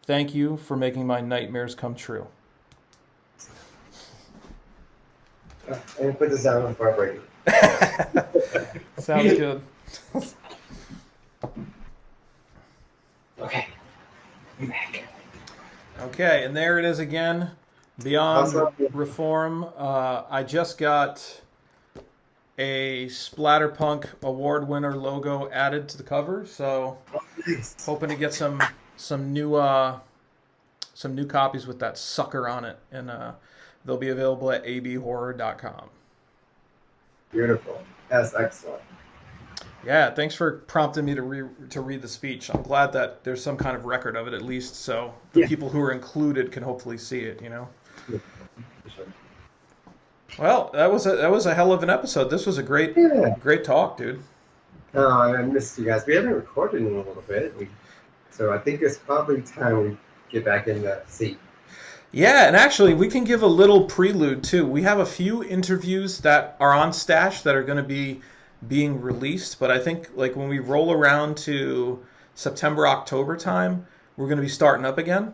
Thank you for making my nightmares come true. And put this down before I break it. Sounds good. Okay, I'm back. Okay, and there it is again. Beyond Reform. I just got a Splatterpunk Award winner logo added to the cover, so hoping to get some new copies with that sucker on it, and they'll be available at abhorror.com. Beautiful. That's excellent. Yeah, thanks for prompting me to read the speech. I'm glad that there's some kind of record of it at least, so the people who are included can hopefully see it. Yeah, for sure. Well, that was a hell of an episode. This was a great talk, dude. Oh, I missed you guys. We haven't recorded in a little bit, so I think it's probably time we get back in the seat. Yeah, and actually, we can give a little prelude too. We have a few interviews that are on stash that are going to be being released, but I think like when we roll around to September, October time, we're going to be starting up again.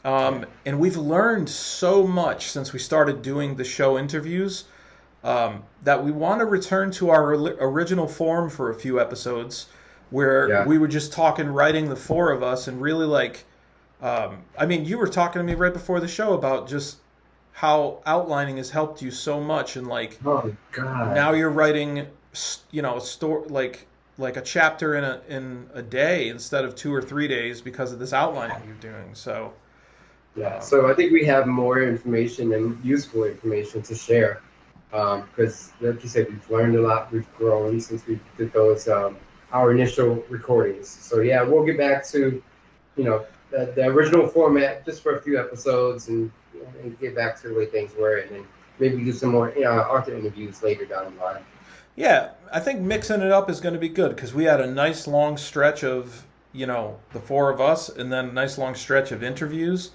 And we've learned so much since we started doing the show interviews that we want to return to our original form for a few episodes where we were just talking, writing, the four of us, and really like, you were talking to me right before the show about just how outlining has helped you so much, and like, oh God, now you're writing, a story like a chapter in a day instead of 2 or 3 days because of this outlining you're doing. So so I think we have more information and useful information to share because, like you said, we've learned a lot, we've grown since we did those our initial recordings. So yeah, we'll get back to the original format just for a few episodes and get back to the way things were, and then maybe do some more author interviews later down the line. Yeah, I think mixing it up is going to be good because we had a nice long stretch of, the four of us, and then a nice long stretch of interviews.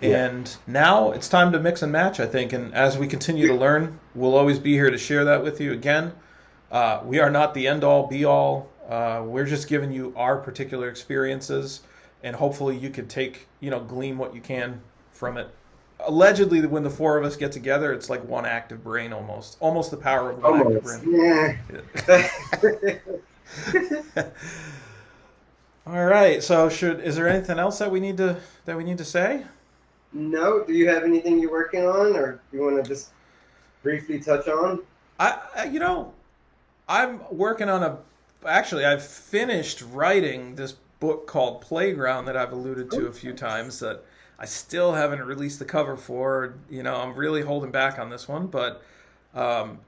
Yeah. And now it's time to mix and match, I think. And as we continue to learn, we'll always be here to share that with you again. We are not the end-all, be-all We're just giving you our particular experiences, and hopefully you can take, glean what you can from it. Allegedly, when the four of us get together, it's like one active brain almost the power of one active brain. Yeah. All right. So, is there anything else that we need to say? No. Do you have anything you're working on, or do you want to just briefly touch on? I'm working on Actually, I've finished writing this book called Playground that I've alluded to a few times that I still haven't released the cover for. I'm really holding back on this one, but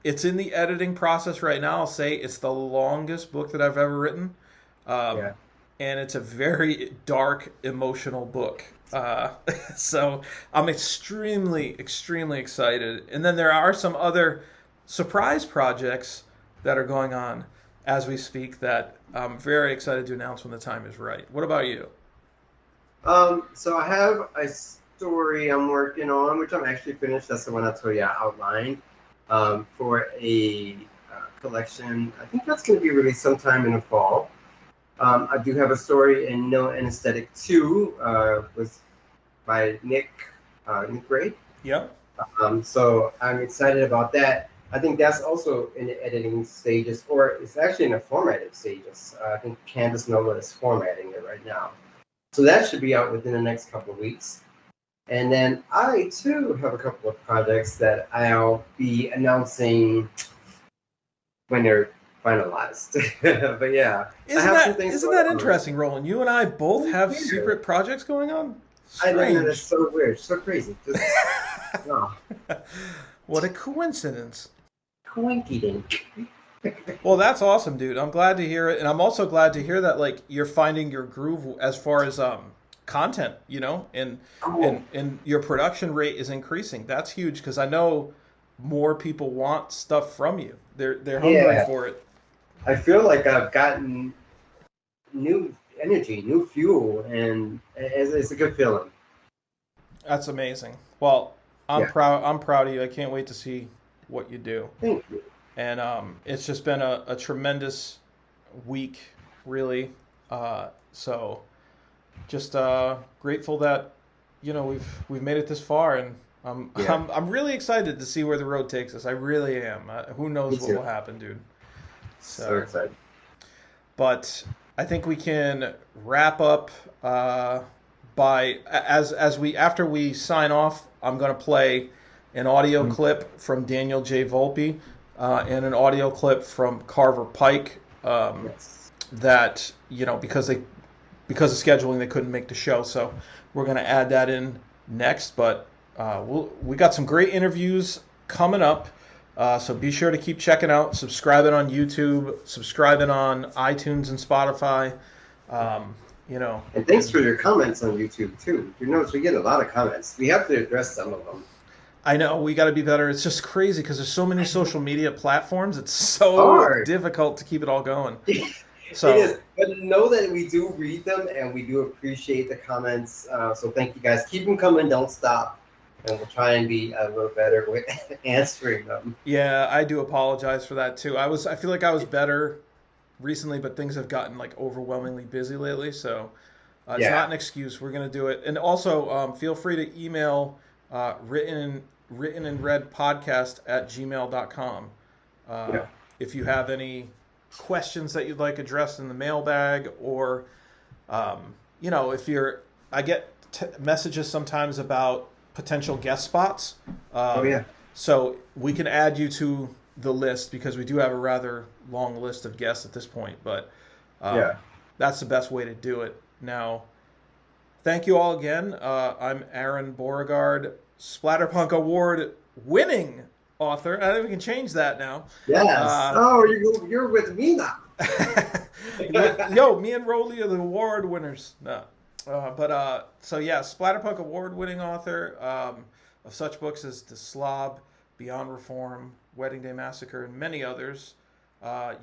it's in the editing process right now. I'll say it's the longest book that I've ever written. And it's a very dark, emotional book. So I'm extremely, extremely excited. And then there are some other surprise projects that are going on as we speak that I'm very excited to announce when the time is right. What about you? So I have a story I'm working on, which I'm actually finished. That's the one I told you I outlined for a collection. I think that's going to be released sometime in the fall. I do have a story in No Anesthetic 2 by Nick Ray. Yep. So I'm excited about that. I think that's also in the editing stages, or it's actually in the formatting stages. I think Canvas Nova is formatting it right now. So that should be out within the next couple of weeks. And then I, too, have a couple of projects that I'll be announcing when they're finalized. But yeah. Isn't that interesting, Roland? You and I both have secret projects going on? Strange. I know, that's so weird. So crazy. Just, oh. What a coincidence. Coinky-dink. Well, that's awesome, dude. I'm glad to hear it, and I'm also glad to hear that you're finding your groove as far as content, and your production rate is increasing. That's huge because I know more people want stuff from you. They're hungry for it. I feel like I've gotten new energy, new fuel, and it's a good feeling. That's amazing. Well, I'm proud of you. I can't wait to see what you do. Thank you. And it's just been a tremendous week, really. So just grateful that we've made it this far, and I'm really excited to see where the road takes us. I really am. Who knows what will happen, dude? So excited. But I think we can wrap up after we sign off. I'm going to play an audio clip from Daniel J. Volpe and an audio clip from Carver Pike that, because of scheduling, they couldn't make the show. So we're going to add that in next. But we got some great interviews coming up. So be sure to keep checking out, subscribing on YouTube, subscribing on iTunes and Spotify. And thanks for your comments on YouTube too. You notice we get a lot of comments. We have to address some of them. I know, we got to be better. It's just crazy because there's so many social media platforms. It's so difficult to keep it all going. So, it is. But know that we do read them and we do appreciate the comments. So thank you guys. Keep them coming. Don't stop. And we'll try and be a little better with answering them. Yeah, I do apologize for that too. I feel like I was better recently, but things have gotten overwhelmingly busy lately. So it's not an excuse. We're going to do it. And also feel free to email written and read podcast @gmail.com. If you have any questions that you'd like addressed in the mailbag, or if I get messages sometimes about potential guest spots. So we can add you to the list because we do have a rather long list of guests at this point, but that's the best way to do it. Now, thank you all again. I'm Aron Beauregard, Splatterpunk Award winning author. I think we can change that now. Yes. You're with me now. Yo, me and Rolly are the award winners. No. Splatterpunk Award winning author of such books as The Slob, Beyond Reform, Wedding Day Massacre, and many others.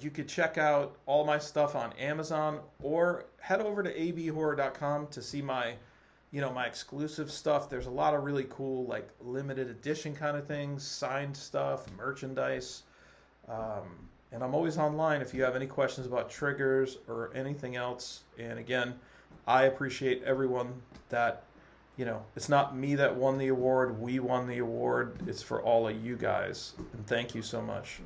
You could check out all my stuff on Amazon or head over to abhorror.com to see my exclusive stuff. There's a lot of really cool, limited edition kind of things, signed stuff, merchandise. And I'm always online if you have any questions about triggers or anything else. And again, I appreciate everyone that, it's not me that won the award. We won the award. It's for all of you guys. And thank you so much.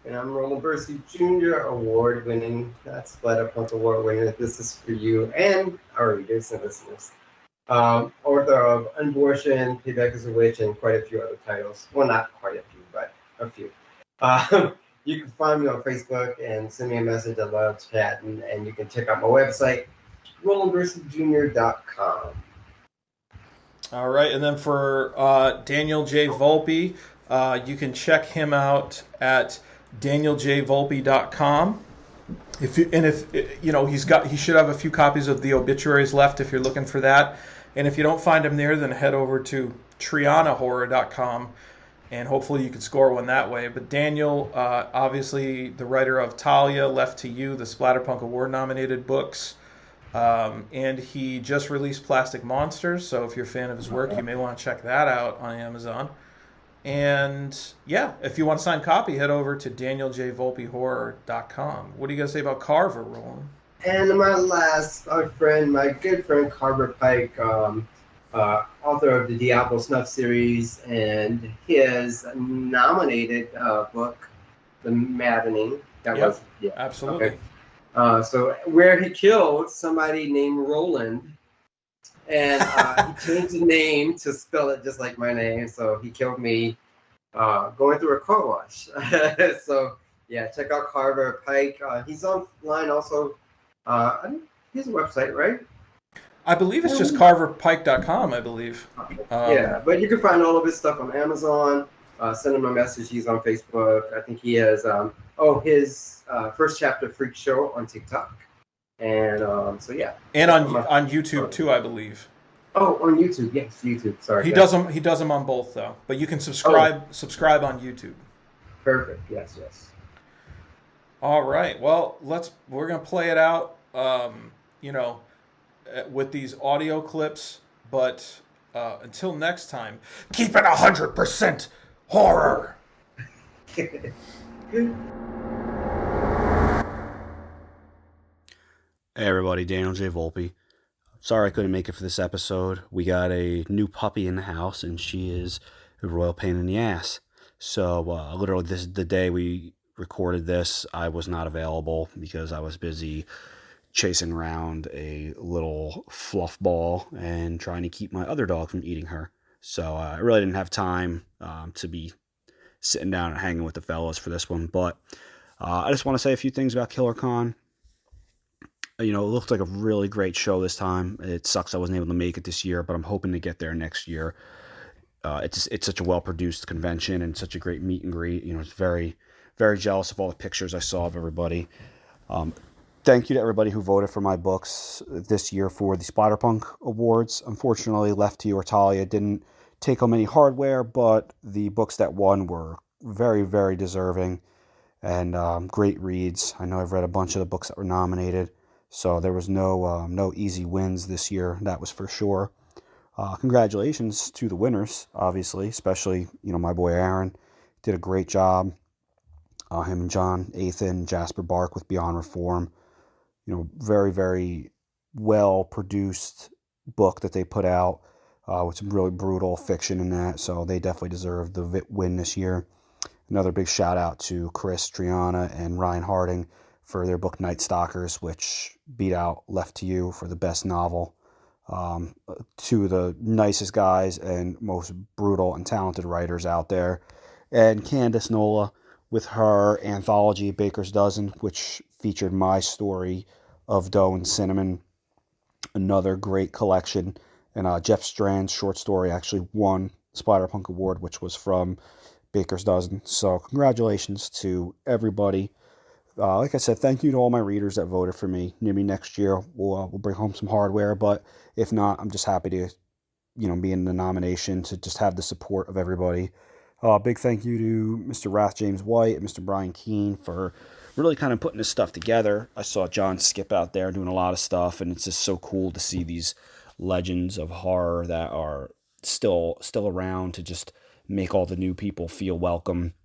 And I'm Rowland Bercy Jr., award-winning, Splatterpunk Award winner. This is for you and our readers and listeners. Author of Unbortion, Payback is a Witch, and quite a few other titles. Well, not quite a few, but a few. You can find me on Facebook and send me a message. I love chatting. And you can check out my website, RowlandBercyJr.com. All right. And then for Daniel J. Volpe, you can check him out at danieljvolpe.com. If he should have a few copies of the obituaries left if you're looking for that. And if you don't find him there, then head over to trianahorror.com and hopefully you can score one that way. But Daniel, obviously the writer of Talia, Left to You, the Splatterpunk Award nominated books. And he just released Plastic Monsters, so if you're a fan of his work, you may want to check that out on Amazon. And yeah, if you want a signed copy, head over to danieljvolpehorror.com. What do you guys say about Carver, Roland? And my good friend Carver Pike, author of the Diablo Snuff series, and his nominated book, The Maddening. Absolutely. Okay. So where he killed somebody named Rowland. And he changed the name to spell it just like my name. So he killed me going through a car wash. So yeah, check out Carver Pike. He's online also. I think he has a website, right? I believe it's just carverpike.com, I believe. Yeah, but you can find all of his stuff on Amazon. Send him a message. He's on Facebook. I think he has his First Chapter Freak Show on TikTok. And so yeah. And on YouTube too, I believe. Oh, on YouTube, yes, YouTube. Sorry. He does them on both though, but you can subscribe on YouTube. Perfect. Yes. All right. Well, we're gonna play it out. With these audio clips, but until next time, keep it 100% horror. Hey everybody, Daniel J. Volpe. Sorry I couldn't make it for this episode. We got a new puppy in the house, and she is a royal pain in the ass. So literally the day we recorded this, I was not available because I was busy chasing around a little fluff ball and trying to keep my other dog from eating her. So I really didn't have time to be sitting down and hanging with the fellas for this one. But I just want to say a few things about KillerCon. It looked like a really great show this time. It sucks I wasn't able to make it this year, but I'm hoping to get there next year. It's such a well-produced convention and such a great meet and greet. It's very, very jealous of all the pictures I saw of everybody. Thank you to everybody who voted for my books this year for the Splatterpunk Awards. Unfortunately, Left to You or Talia didn't take home any hardware, but the books that won were very, very deserving and great reads. I know I've read a bunch of the books that were nominated. So there was no easy wins this year, that was for sure. Congratulations to the winners, obviously, especially, my boy Aron. Did a great job. Him and John Athan, Jasper Bark with Beyond Reform. Very, very well-produced book that they put out with some really brutal fiction in that. So they definitely deserve the win this year. Another big shout-out to Chris, Triana, and Ryan Harding for their book Night Stalkers, which beat out Left to You for the best novel. Two of the nicest guys and most brutal and talented writers out there. And Candace Nola with her anthology Baker's Dozen, which featured my story of Dough and Cinnamon. Another great collection. And Jeff Strand's short story actually won the Splatterpunk Award, which was from Baker's Dozen. So congratulations to everybody. Like I said, thank you to all my readers that voted for me. Maybe next year we'll bring home some hardware, but if not, I'm just happy to, be in the nomination, to just have the support of everybody. Big thank you to Mr. Rath James White and Mr. Brian Keene for really kind of putting this stuff together. I saw John Skip out there doing a lot of stuff, and it's just so cool to see these legends of horror that are still around to just make all the new people feel welcome.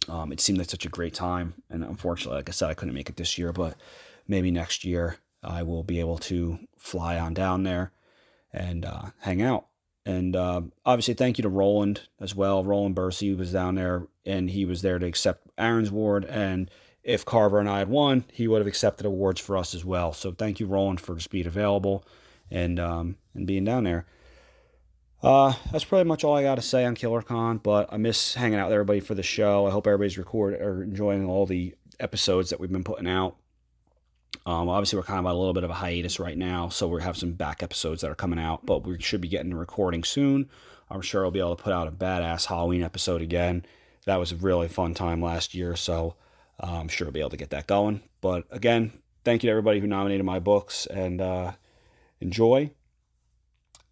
It seemed like such a great time, and unfortunately, like I said, I couldn't make it this year, but maybe next year I will be able to fly on down there and hang out. And obviously, thank you to Rowland as well. Rowland Bercy was down there, and he was there to accept Aron's award. And if Carver and I had won, he would have accepted awards for us as well. So thank you, Rowland, for just being available and being down there. That's pretty much all I got to say on KillerCon, but I miss hanging out with everybody for the show. I hope everybody's enjoying all the episodes that we've been putting out. Obviously, we're kind of on a little bit of a hiatus right now, so we have some back episodes that are coming out, but we should be getting to recording soon. I'm sure I'll be able to put out a badass Halloween episode again. That was a really fun time last year, so I'm sure I'll be able to get that going. But again, thank you to everybody who nominated my books, and enjoy.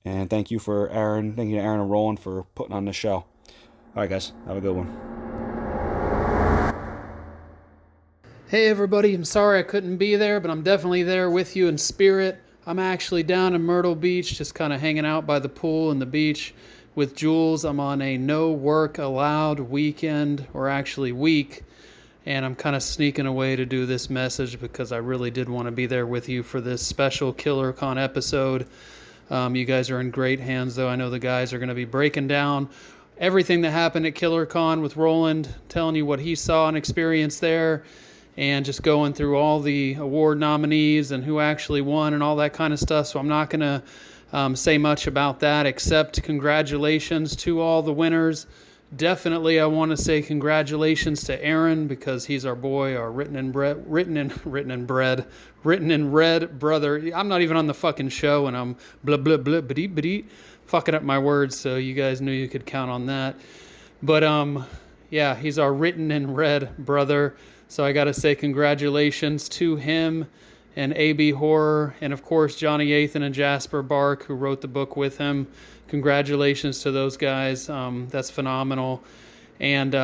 And thank you to Aron and Rowland for putting on this show. All right, guys, have a good one. Hey everybody, I'm sorry I couldn't be there, but I'm definitely there with you in spirit. I'm actually down in Myrtle Beach, just kind of hanging out by the pool and the beach with Jules. I'm on a no work allowed weekend, or actually week, and I'm kind of sneaking away to do this message because I really did want to be there with you for this special KillerCon episode. You guys are in great hands, though. I know the guys are going to be breaking down everything that happened at KillerCon with Rowland, telling you what he saw and experienced there, and just going through all the award nominees and who actually won and all that kind of stuff. So I'm not going to say much about that, except congratulations to all the winners. Definitely, I want to say congratulations to Aron, because he's our boy, our written in red brother. I'm not even on the fucking show, and I'm blah blah blah badee fucking up my words, so you guys knew you could count on that. But yeah, he's our written in red brother. So I got to say congratulations to him and AB Horror, and of course Johnny Yathan and Jasper Bark, who wrote the book with him. Congratulations to those guys. That's phenomenal. And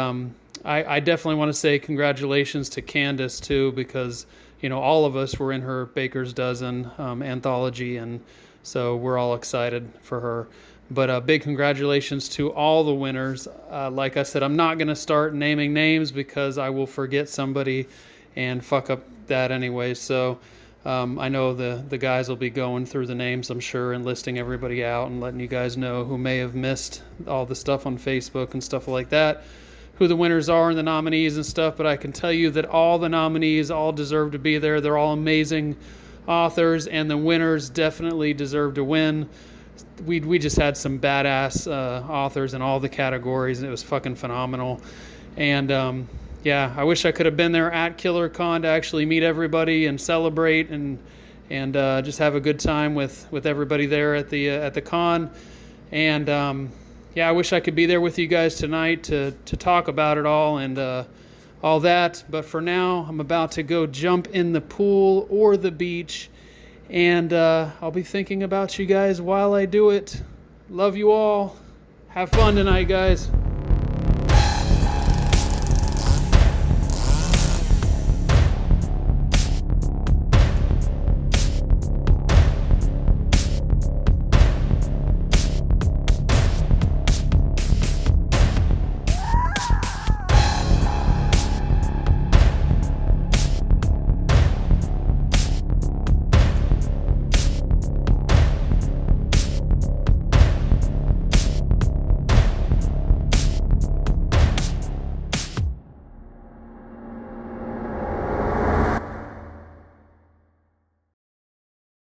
I definitely want to say congratulations to Candace too, because all of us were in her Baker's Dozen anthology, and so we're all excited for her. But big congratulations to all the winners. Like I said, I'm not going to start naming names because I will forget somebody and fuck up that anyway. So I know the guys will be going through the names, I'm sure, and listing everybody out and letting you guys know who may have missed all the stuff on Facebook and stuff like that, who the winners are and the nominees and stuff. But I can tell you that all the nominees all deserve to be there. They're all amazing authors, and the winners definitely deserve to win. We just had some badass authors in all the categories, and it was fucking phenomenal. And yeah, I wish I could have been there at KillerCon to actually meet everybody and celebrate and just have a good time with everybody there at the con. And yeah, I wish I could be there with you guys tonight to talk about it all and all that. But for now, I'm about to go jump in the pool or the beach. And I'll be thinking about you guys while I do it. Love you all. Have fun tonight, guys.